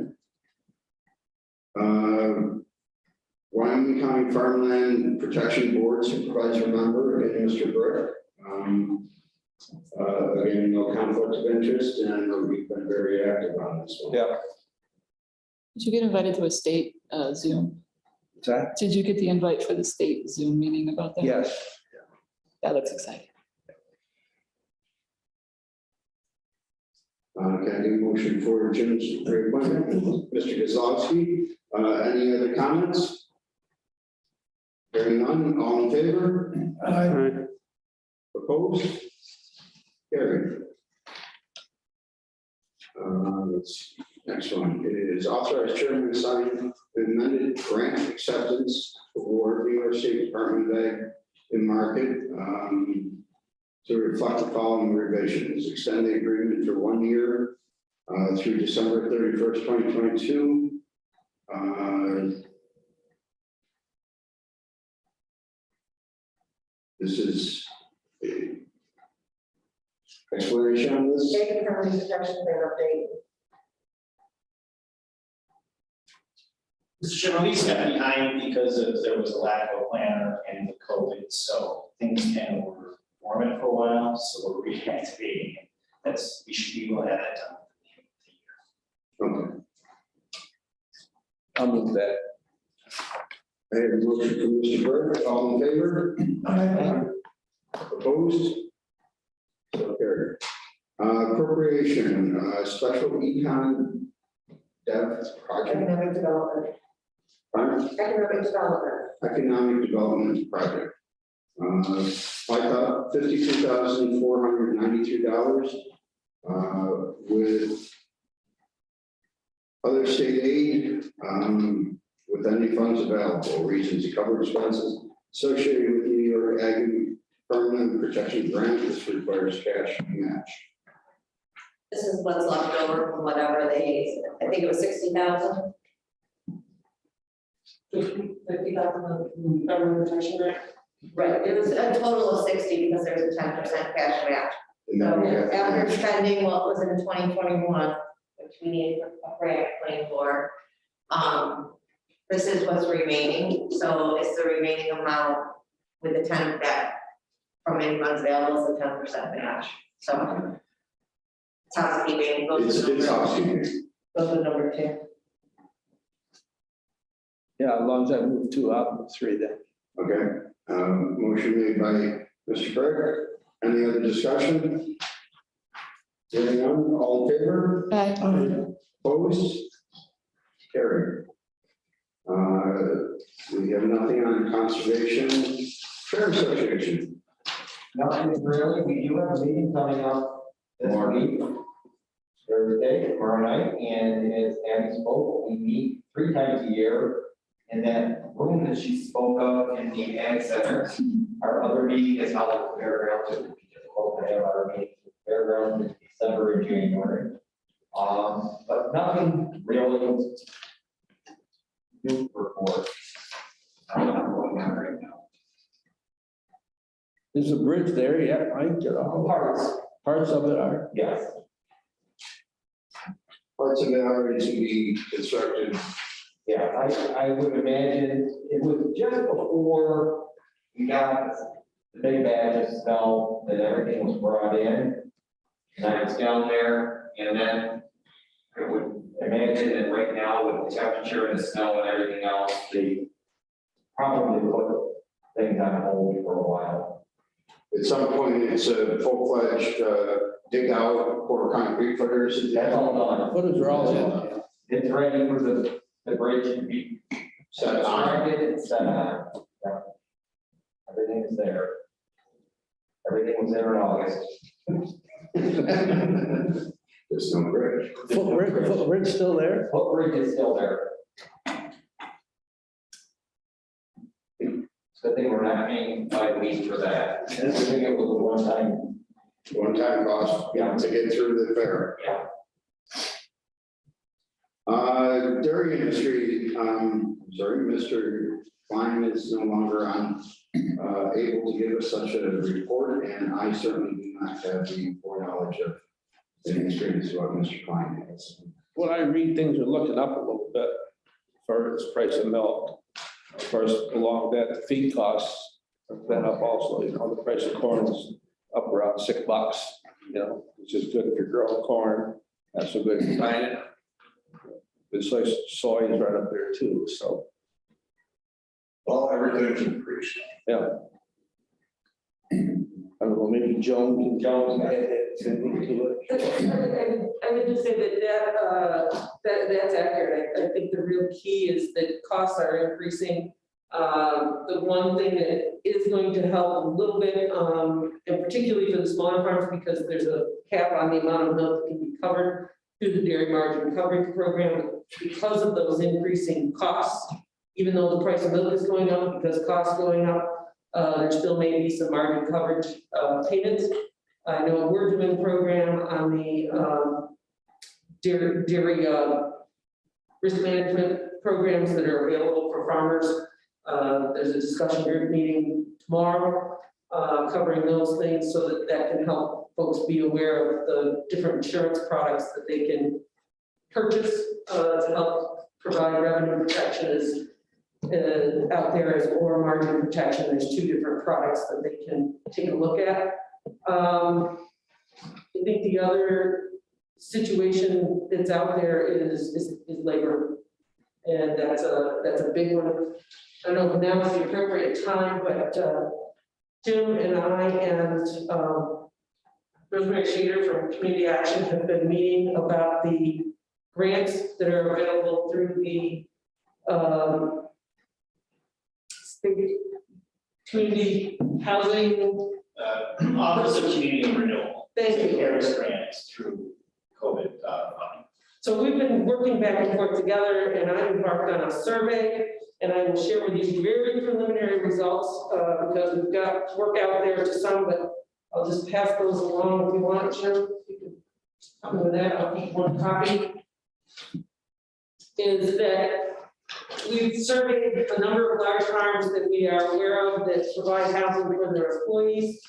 Wyoming County Farmland Protection Board Supervisor Member, again, Mr. Britt. Again, no conflict of interest, and I know we've been very active on this one. Yeah. Did you get invited to a state Zoom? What's that? Did you get the invite for the state Zoom meeting about that? Yes. That looks exciting. Can I do a motion for Jim's reappointment? Mr. Kozlowski, any other comments? Hearing none, all in favor? Aye. Opposed? Carried. Let's see, next one is authorized chairman to sign the amended grant acceptance for New York State Department of Ag and Market to reflect the following revisions. Extend the agreement for 1 year through December 31st, 2022. This is a explanation on this. State Department of Protection Plan update. Mr. Chairman, these got behind because there was a lack of a planner and the COVID, so things kind of were dormant for a while, so we're reactivating it. We should be able to have that done. Okay. I'll move that. I have a motion from Mr. Burke. All in favor? Aye. Opposed? So carried. Appropriation, special econ dev project. Economic development. Pardon? Economic development. Economic development project. $52,492. With other state aid, with any funds available, reasons to cover expenses associated with New York Ag Farmland Protection Grant. This requires cash match. This is what's left over from whatever they, I think it was 60,000. 50,000 of government protection grant. Right, it was a total of 60 because there's a 10% cash match. And then we have- So after spending what was in 2021, which we need a grant claim for, this is what's remaining. So it's the remaining amount with the 10 that from any funds available is the 10% match. So it's housekeeping. It's housekeeping. Goes to number 2. Yeah, as long as I move 2, I'll move 3 then. Okay, motion made by Mr. Burke. Any other discussion? Hearing none, all in favor? Aye. Opposed? Carried. We have nothing on conservation. Fair Association. Nothing really, we do have a meeting coming up this week, Thursday, tomorrow night, and as Abby spoke, we meet 3 times a year in that room that she spoke of in the Ag Center. Our other meeting is held at the fairgrounds. It would be difficult to have our meeting at the fairgrounds, it'd be December and January. But nothing really new to report. Going on right now. There's a bridge there, yeah, Mike, parts of it are. Yes. Parts of it already to be constructed. Yeah, I would imagine it was just before we got the big batch of snow that everything was brought in. And I was down there, and then I would imagine that right now with the temperature and the snow and everything else, they probably put things on hold for a while. At some point, it's a full-fledged dig out, pour concrete footers. That's all done. Footers are all in. It's ready for the bridge to be Set on. constructed and set on. Yeah. Everything is there. Everything was there in August. There's no bridge. Footbridge still there? Footbridge is still there. Good thing we're not paying 5 weeks for that. I think it was a One-time cost, yeah, to get through the fair. Yeah. Dairy industry, sorry, Mr. Klein is no longer able to give us such a report, and I certainly do not have the foreknowledge of the experience of what Mr. Klein has. When I read things are looking up a little bit for its price of milk. Of course, along that, the feed costs have been up also, you know, the price of corn is up around $6, you know, which is good if you're growing corn. That's a good sign. The soy is right up there too, so. Well, everything's increased. Yeah. I don't know, maybe Joan can add something to it. I would just say that's accurate. I think the real key is that costs are increasing. The one thing that is going to help a little bit, and particularly for the smaller farms, because there's a cap on the amount of milk that can be covered through the dairy margin coverage program, because of those increasing costs, even though the price of milk is going up, because costs going up, there still may be some margin coverage payments. I know we're doing a program on the dairy risk management programs that are available for farmers. There's a discussion group meeting tomorrow covering those things so that can help folks be aware of the different insurance products that they can purchase to help provide revenue protection as out there as or margin protection. There's two different products that they can take a look at. I think the other situation that's out there is labor, and that's a big one. I don't know if now is the appropriate time, but Jim and I and Rosemary Sheeter from Community Action have been meeting about the grants that are available through the state community housing. Office of Community and Renewal. Thank you. CARES grants through COVID funding. So we've been working back and forth together, and I embarked on a survey, and I will share with you very preliminary results because we've got work out there to some, but I'll just pass those along if you want, Jim. You can come with that. I'll keep one copy. Is that we've surveyed a number of large farms that we are aware of that provide housing for their employees,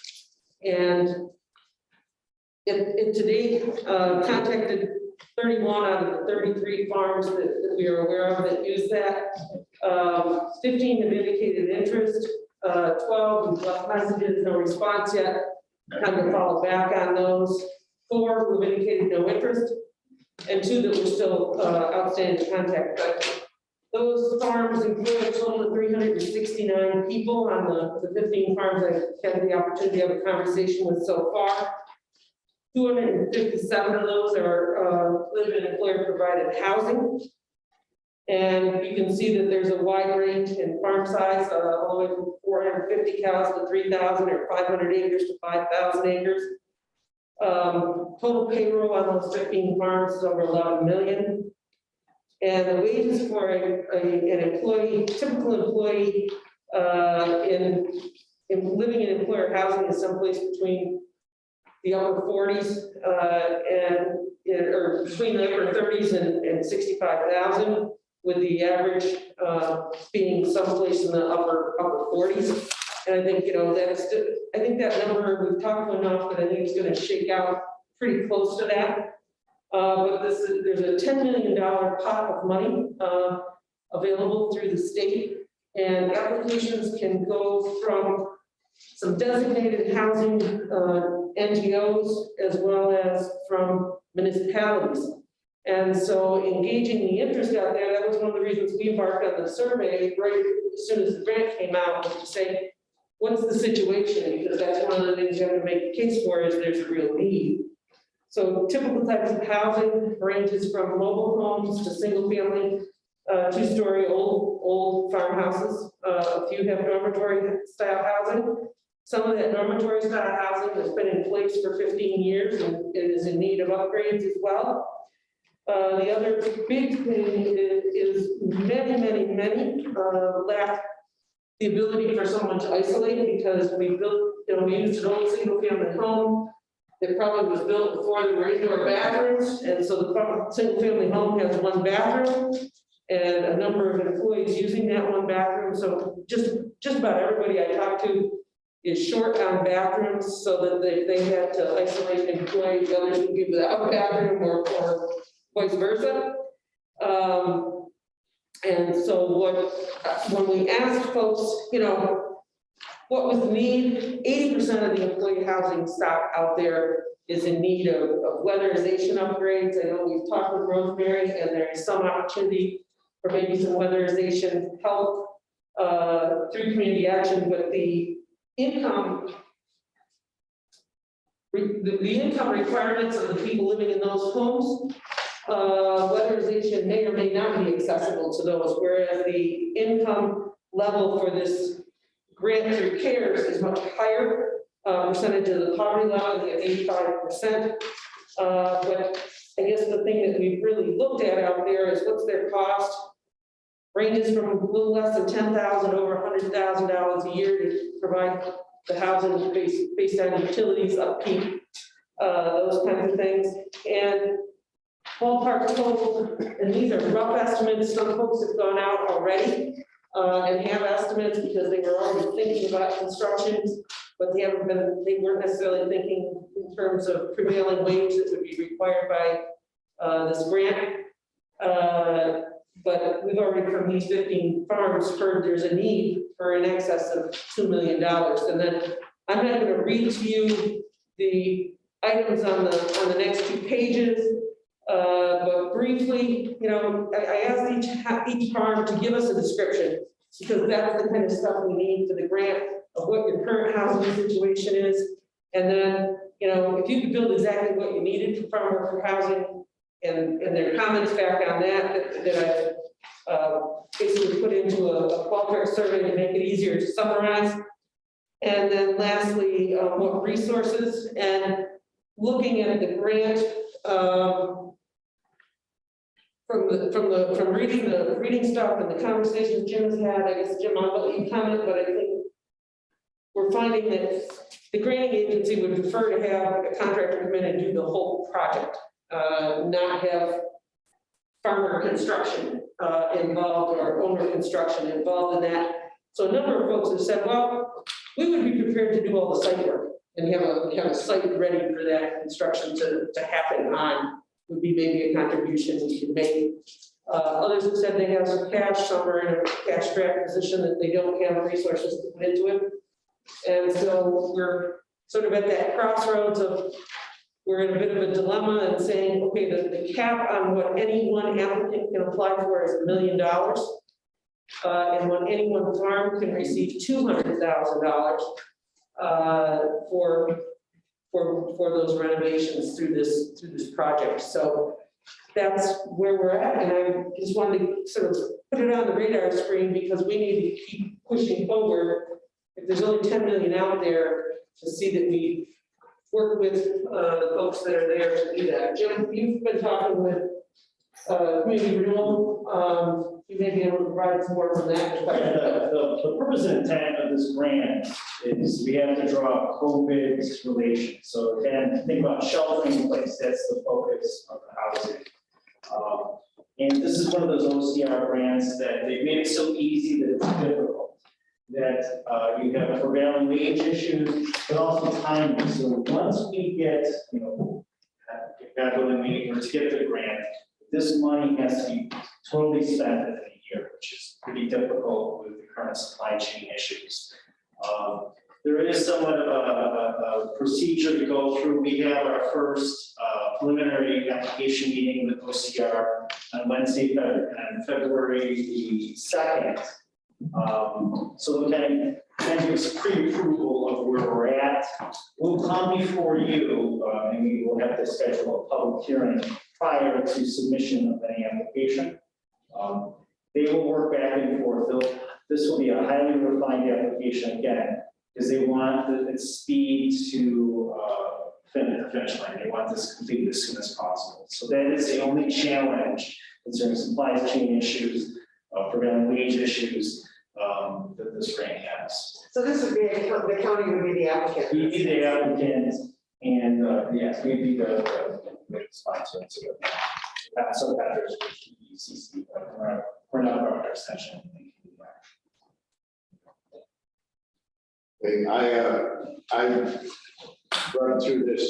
and to date, contacted 31 out of the 33 farms that we are aware of that use that. 15 have indicated interest, 12 we've left messages, no response yet. Kind of follow back on those. 4 who have indicated no interest, and 2 that we're still outstanding to contact. But those farms employ a total of 369 people on the 15 farms I've had the opportunity to have a conversation with so far. 257 of those are live in employer-provided housing. And you can see that there's a wide range in farm size, all the way from 450 cows to 3,000 or 500 acres to 5,000 acres. Total payroll on those 15 farms is over 11 million. And the wages for an employee, typical employee in living in employer housing is someplace between the upper 40s, or between the upper 30s and 65,000, with the average being someplace in the upper 40s. And I think, I think that number, we've talked enough that I think it's gonna shake out pretty close to that. But there's a $10 million pot of money available through the state, and applications can go from some designated housing NGOs as well as from municipalities. And so engaging the interest out there, that was one of the reasons we embarked on the survey right as soon as the grant came out, was to say, what's the situation? Because that's one of the things you have to make a case for, is there's a real need. So typical types of housing ranges from mobile homes to single family, two-story old farmhouses. A few have dormitory style housing. Some of that dormitory style housing has been in place for 15 years and is in need of upgrades as well. The other big thing is many lack the ability for someone to isolate, because we built, we used an old single family home that probably was built before there were indoor bathrooms, and so the single family home has one bathroom and a number of employees using that one bathroom. So just about everybody I talked to is short on bathrooms, so that they had to isolate employees, others would be without a bathroom or vice versa. And so when we asked folks, what was the need, 80% of the employee housing stock out there is in need of weatherization upgrades. I know we've talked with Rosemary, and there is some opportunity for maybe some weatherization help through community action, but the income requirements of the people living in those homes, weatherization may or may not be accessible to those, whereas the income level for this grant through CARES is much higher, percentage of the poverty level at 85%. But I guess the thing that we've really looked at out there is what's their cost. Ranges from a little less than $10,000 over $100,000 a year to provide the housing based on utilities, upkeep, those kinds of things. And ballpark total, and these are rough estimates, some folks have gone out already and have estimates because they were already thinking about constructions, but they weren't necessarily thinking in terms of prevailing wage that would be required by this grant. But we've already, from these 15 farms, heard there's a need for in excess of $2 million. And then I'm not going to read to you the items on the next 2 pages, but briefly, I asked each farm to give us a description, because that's the kind of stuff we need for the grant, of what your current housing situation is. And then, if you could build exactly what you needed for farm worker housing, and their comments back on that I basically put into a qualifier survey to make it easier to summarize. And then lastly, what resources, and looking at the grant, from reading stuff and the conversations Jim has had, I guess, Jim, I'll let you comment, but I think we're finding that the granting agency would prefer to have a contractor come in and do the whole project, not have farmer construction involved or owner construction involved in that. So a number of folks have said, well, we would be prepared to do all the site work and have a site ready for that construction to happen on, would be maybe a contribution we could make. Others have said they have some cash, some are in a cash strapped position that they don't have resources to put into it. And so we're sort of at that crossroads of, we're in a bit of a dilemma and saying, okay, the cap on what any one applicant can apply for is $1 million. And when any one farm can receive $200,000 for those renovations through this project. So that's where we're at. And I just wanted to sort of put it on the radar screen, because we need to keep pushing forward. If there's only 10 million out there, to see that we work with the folks that are there to do that. Jim, you've been talking with community renewal. You may may be able to provide some more from that Yeah, perspective. the purpose and intent of this grant is we have to draw COVID relation. So again, think about sheltering in place, that's the focus of the housing. And this is one of those OCR grants that they made it so easy that it's difficult. That you have prevailing wage issues, but also timing. So once we get, God willing, we were to get the grant, this money has to be totally spent within a year, which is pretty difficult with the current supply chain issues. There is somewhat of a procedure to go through. We have our first preliminary application meeting with OCR on Wednesday, on February the 2nd. So we can give us pre-approval of where we're at. We'll come before you, and we will have to schedule a public hearing prior to submission of any application. They will work back and forth. This will be a highly refined application again, because they want the speed to the finish line. They want this completed as soon as possible. So that is the only challenge concerning supply chain issues, prevailing wage issues that this grant has. So this would be, the county would be the applicant. We'd be the applicant, and yes, we'd be the sponsor. So Patrick's ECC, we're not our extension. I've run through this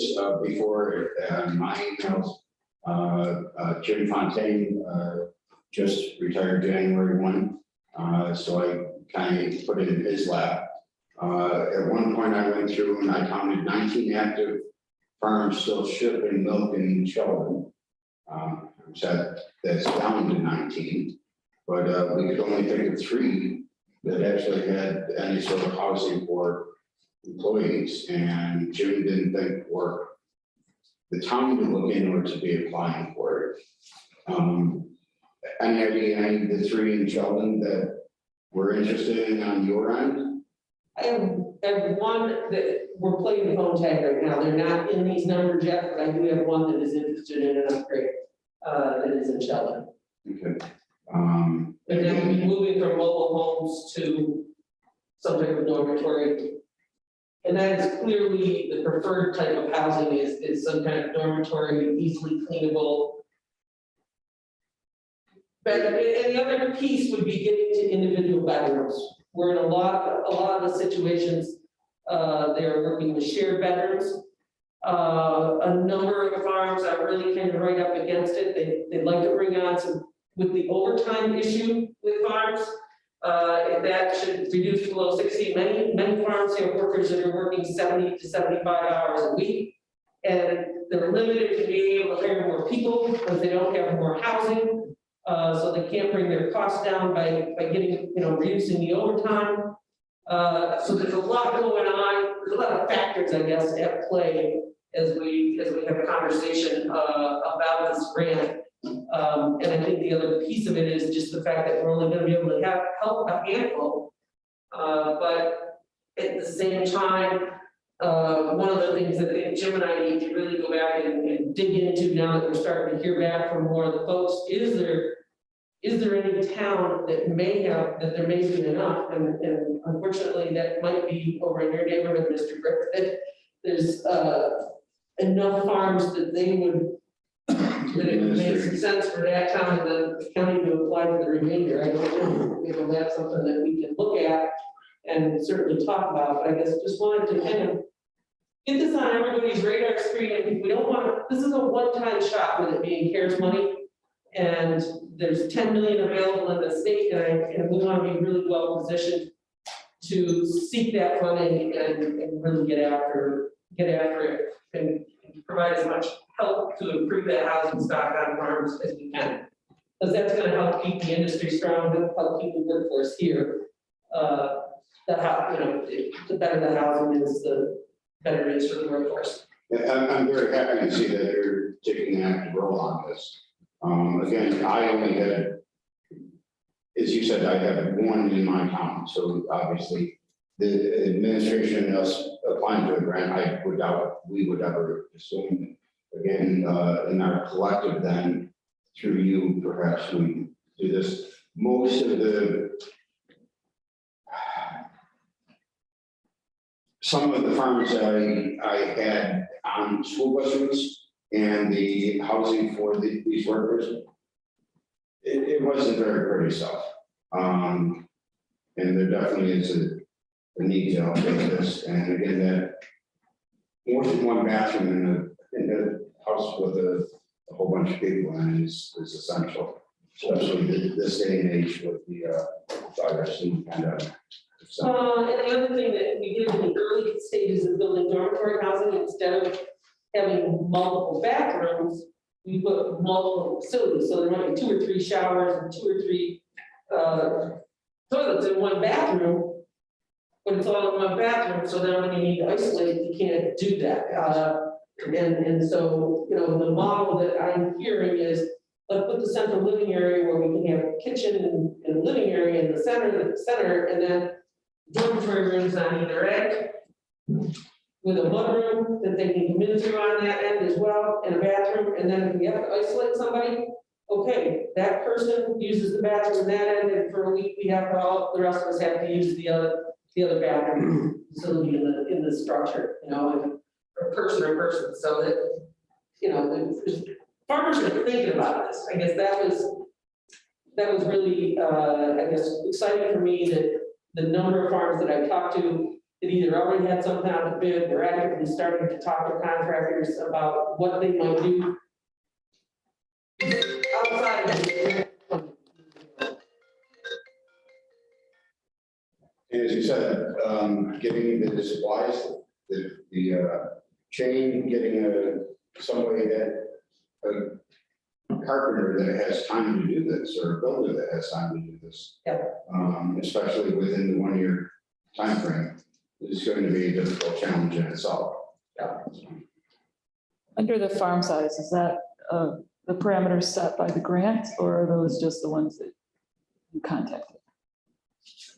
before in my emails. Jim Fontaine just retired January 1, so I kind of put it in his lap. At one point I went through and I counted 19 active farms still shipping milk in Sheldon. So that's down to 19, but we could only think of 3 that actually had any sort of housing for employees, and Jim didn't think for the town to look in or to be applying for it. Any idea, any of the 3 in Sheldon that we're interested in on your end? I have one that we're playing phone tag right now. They're not in these numbers yet, but I do have one that is interested in an upgrade, that is in Sheldon. Okay. And then we'll be moving from mobile homes to some type of dormitory. And that is clearly the preferred type of housing is some kind of dormitory, easily cleanable. But, and the other piece would be getting to individual bedrooms. We're in a lot of the situations, they're working with shared bedrooms. A number of farms are really kind of right up against it. They'd like to bring on some, with the overtime issue with farms, that should reduce below 60. Many farms have workers that are working 70 to 75 hours a week. And they're limited to being able to hire more people because they don't have more housing. So they can't bring their costs down by getting, reducing the overtime. So there's a lot going on. There's a lot of factors, I guess, at play as we have a conversation about this grant. And I think the other piece of it is just the fact that we're only going to be able to help a handful. But at the same time, one of the things that I think Jim and I need to really go back and dig into now that we're starting to hear back from more of the folks, is there any town that there may be enough, and unfortunately that might be over in your neighborhood, Mr. Griffith, there's enough farms that they would, that it would make some sense for that town and the county to apply for the remainder. I don't know, that's something that we can look at and certainly talk about, but I guess just wanted to kind of get this on everybody's radar screen. And we don't want, this is a one-time shot with it being CARES money. And there's 10 million available in the state, and we want to be really well positioned to seek that funding and really get after it and provide as much help to improve that housing stock on farms as we can. Because that's going to help keep the industry strong, help keep the workforce here. The better the housing is, the better it is for the workforce. I'm very happy to see that you're taking an active role on this. Again, I only had, as you said, I have 1 in my town, so obviously the administration, us applying to a grant, I would doubt we would ever assume. Again, in our collective then, through you, perhaps we do this. most of some of the farms I had on school bus routes and the housing for these workers, it wasn't very pretty stuff. And there definitely is a need to update this. And again, that more than one bathroom in a house with a whole bunch of people in it is essential, especially this day and age with the virus and pandemic. So, And the other thing that we did in the early stages of building dormitory housing, instead of having multiple bathrooms, we put multiple facilities, so there might be 2 or 3 showers and 2 or 3 toilets in one bathroom, but it's all in one bathroom, so then when you need to isolate, you can't do that. And so, you know, the model that I'm hearing is, let's put the central living area where we can have a kitchen and living area in the center, and then dormitory rooms on either end, with a mudroom that they can come in through on that end as well, and a bathroom, and then if we have to isolate somebody, okay, that person uses the bathroom in that end, and for a week, we have the rest of us have to use the other bathroom facility in the structure, you know, and person, so that, you know, farmers are thinking about this. I guess that was really, I guess, exciting for me that the number of farms that I talked to that either already had some kind of bid or actively starting to talk to contractors about what they might do outside of it. and as you said, getting the supplies, the chain, getting some way that a carpenter that has time to do this, or a builder that has time to do this. Yeah. Especially within the 1 year time frame, is going to be a difficult challenge in itself. Yeah. Under the farm size, is that the parameters set by the grant, or are those just the ones that you contacted?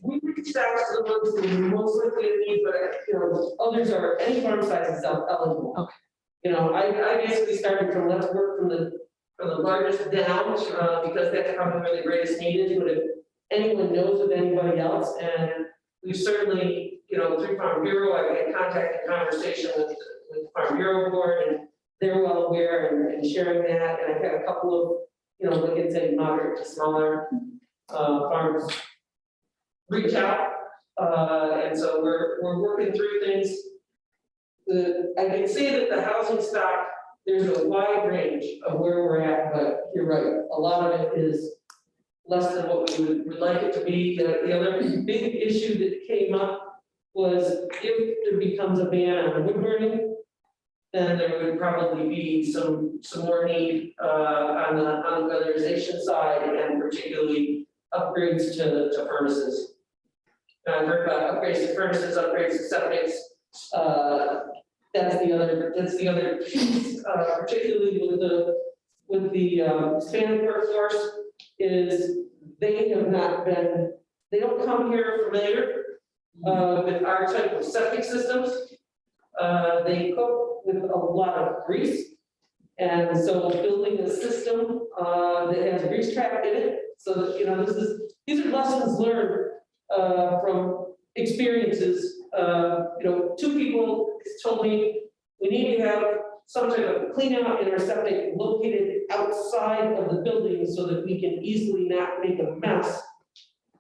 We reached out to the ones that were most likely to need, but, you know, others are, any farm size is eligible. Okay. You know, I basically started from, let's work from the largest down, because that's probably where the greatest need is, but if anyone knows of anybody else, and we certainly, you know, through Farm Bureau, I had contact and conversation with Farm Bureau board, and they're well aware and sharing that, and I've had a couple of, you know, like I say, moderate to smaller farms reach out, and so we're working through things. I can say that the housing stock, there's a wide range of where we're at, but you're right, a lot of it is less than what we would like it to be. The other big issue that came up was if there becomes a ban on wood burning, then there would probably be some more need on the weatherization side, and particularly upgrades to furnaces. Now, I've heard about upgrades to furnaces, upgrades to septics. That's the other piece, particularly with the Hispanic workforce, is they don't come here familiar with our type of septic systems. They cook with a lot of grease, and so building a system that has grease trap in it, so that, you know, these are lessons learned from experiences. You know, 2 people told me we need to have some type of clean out in our septic located outside of the building so that we can easily not make a mess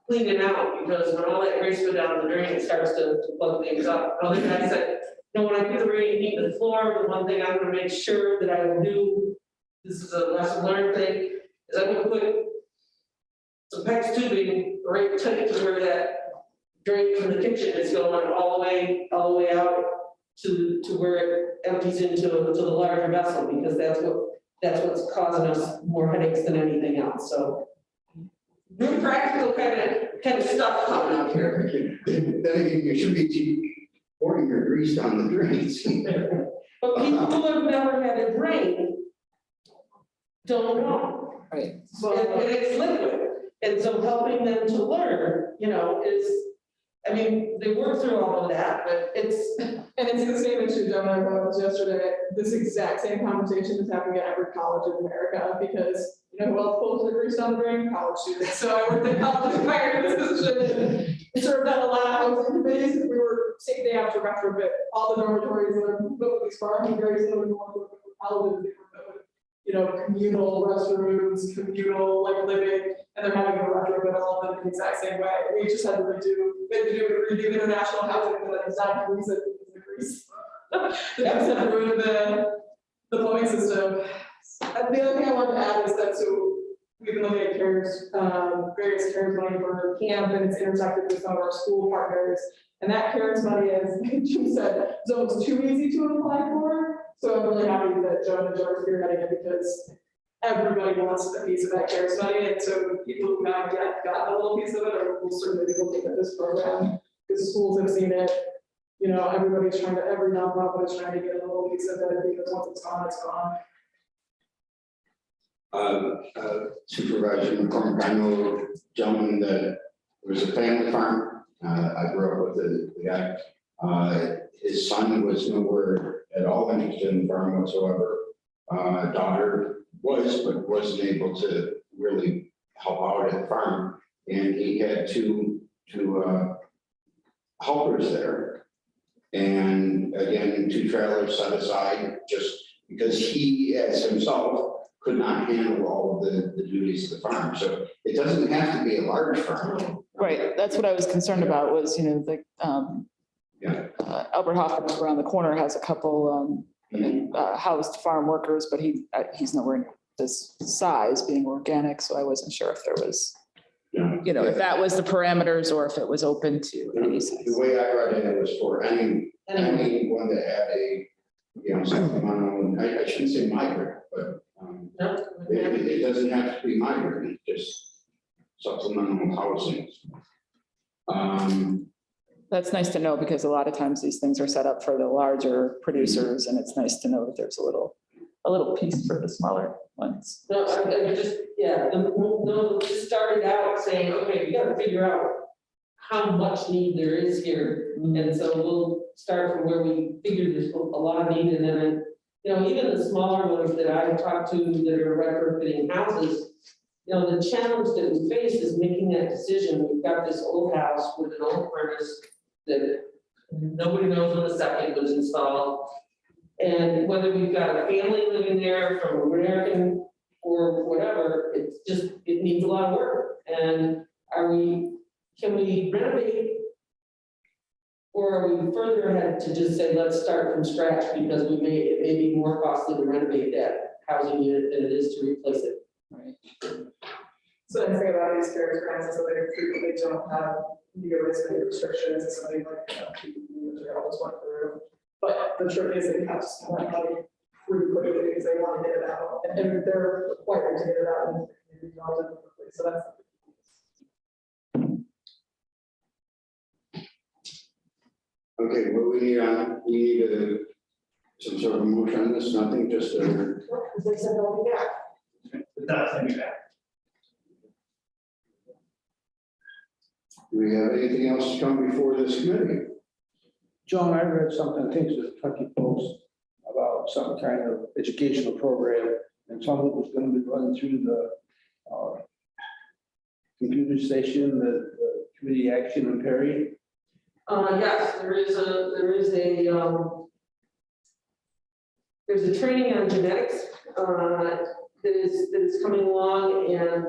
cleaning out, because when all that grease goes down the drain, it starts to plug things up. Another guy said, you know, when I do the rain heat the floor, the one thing I'm gonna make sure that I will do, this is a lesson learned thing, is I'm gonna put some PEX tubing right tight to where that drain from the kitchen is going all the way out to where it empties into the larger vessel, because that's what's causing us more headaches than anything else. So real practical kind of stuff coming up here. Then again, you should be pouring your grease down the drains. But people who have never had a drain don't know. Right. And it's liquid. And so helping them to learn, you know, is, I mean, they work through all of that, but it's. And it's the same issue Joe and I brought up yesterday. This exact same conversation is happening at every college in America, because You know who else pulls the grease down the drain? College students. So I worked at college fire position and served on a lot of housing committees. We were same day after retrofit, all the dormitories that are built with these farm, very similar to what colleges, you know, communal restrooms, communal like living, and they're having to retrofit all of them in the exact same way. We just had to redo international housing, but it's not use it because of the grease. They just had to ruin the plumbing system. And the other thing I wanted to add is that, so we've been looking at CARES, various CARES money for camp, and it's intersected with some of our school partners. And that CARES money, as Jim said, is almost too easy to apply for. So I'm really happy that Joan and Joe are spearheading it because everybody wants a piece of that CARES money. And so people who haven't yet gotten a little piece of it will certainly be looking at this program because schools have seen it. You know, everybody's trying to, every nonprofit is trying to get a little piece of it because once it's gone, it's gone. Supervisor McCormick, I know gentleman that was a family farm. I grew up with the guy. His son was nowhere at all interested in the farm whatsoever. Daughter was, but wasn't able to really help out at the farm. And he had two helpers there. And again, 2 trailers set aside just because he, as himself, could not handle all of the duties of the farm. So it doesn't have to be a large farm. Right, that's what I was concerned about was, you know, like, Albert Hoffman over around the corner has a couple housed farm workers, but he's nowhere near this size being organic, so I wasn't sure if there was, you know, if that was the parameters or if it was open to any size. The way I read it was for anyone that had a, you know, supplemental, I shouldn't say migrant, but it doesn't have to be migrant, just supplemental housing. That's nice to know because a lot of times these things are set up for the larger producers and it's nice to know that there's a little piece for the smaller ones. No, I just, yeah, just started out saying, okay, we gotta figure out how much need there is here. And so we'll start from where we figure there's a lot of need and then, you know, even the smaller ones that I've talked to that are retrofitting houses, you know, the challenge that we face is making that decision. We've got this old house with an old furnace that nobody knows when the second was installed. And whether we've got a family living there from American or whatever, it's just, it needs a lot of work. And can we renovate? Or are we further ahead to just say, let's start from scratch because it may be more costly to renovate that housing unit than it is to replace it. Right. So the thing about these CARES grants is that they frequently don't have legalistic restrictions, it's something like, this one through. But the truth is they have to spend that money pretty quickly because they want to get it out, and they're required to get it out in the community relatively quickly, so that's. Okay, what we need some sort of motion on this, nothing, just a. Because they said they'll be back. Do we have anything else to come before this committee? John, I read something, I think it was a Kentucky Post, about some kind of educational program, and someone was going to be running through the computer station, the community action in Perry. Yes, there's a training on genetics that is coming along, and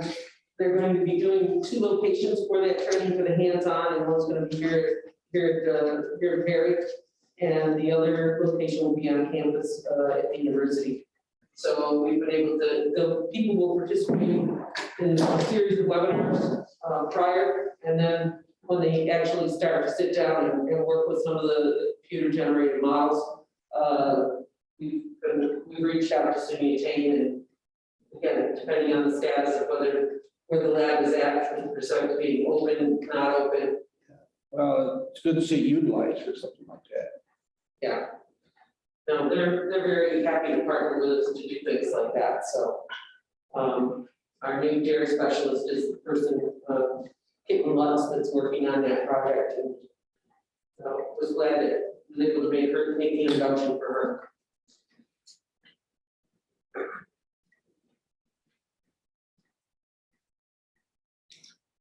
they're going to be doing 2 locations for that training for the hands-on, and one's going to be here at Perry, and the other location will be on campus at the university. So we've been able to, the people will participate in a series of webinars prior, and then when they actually start to sit down and work with some of the computer-generated models, we've reached out to SUNY Tain, and again, depending on the status of where the lab is at, 50% being open, not open. Well, it's good to see it utilized for something like that. Yeah. No, they're very happy to partner with us to do things like that. So our new dairy specialist is the person, Caitlin Lutz, that's working on that project, and was glad that I was able to make the introduction for her.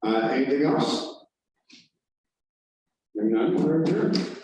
Anything else? Hearing none, we're adjourned.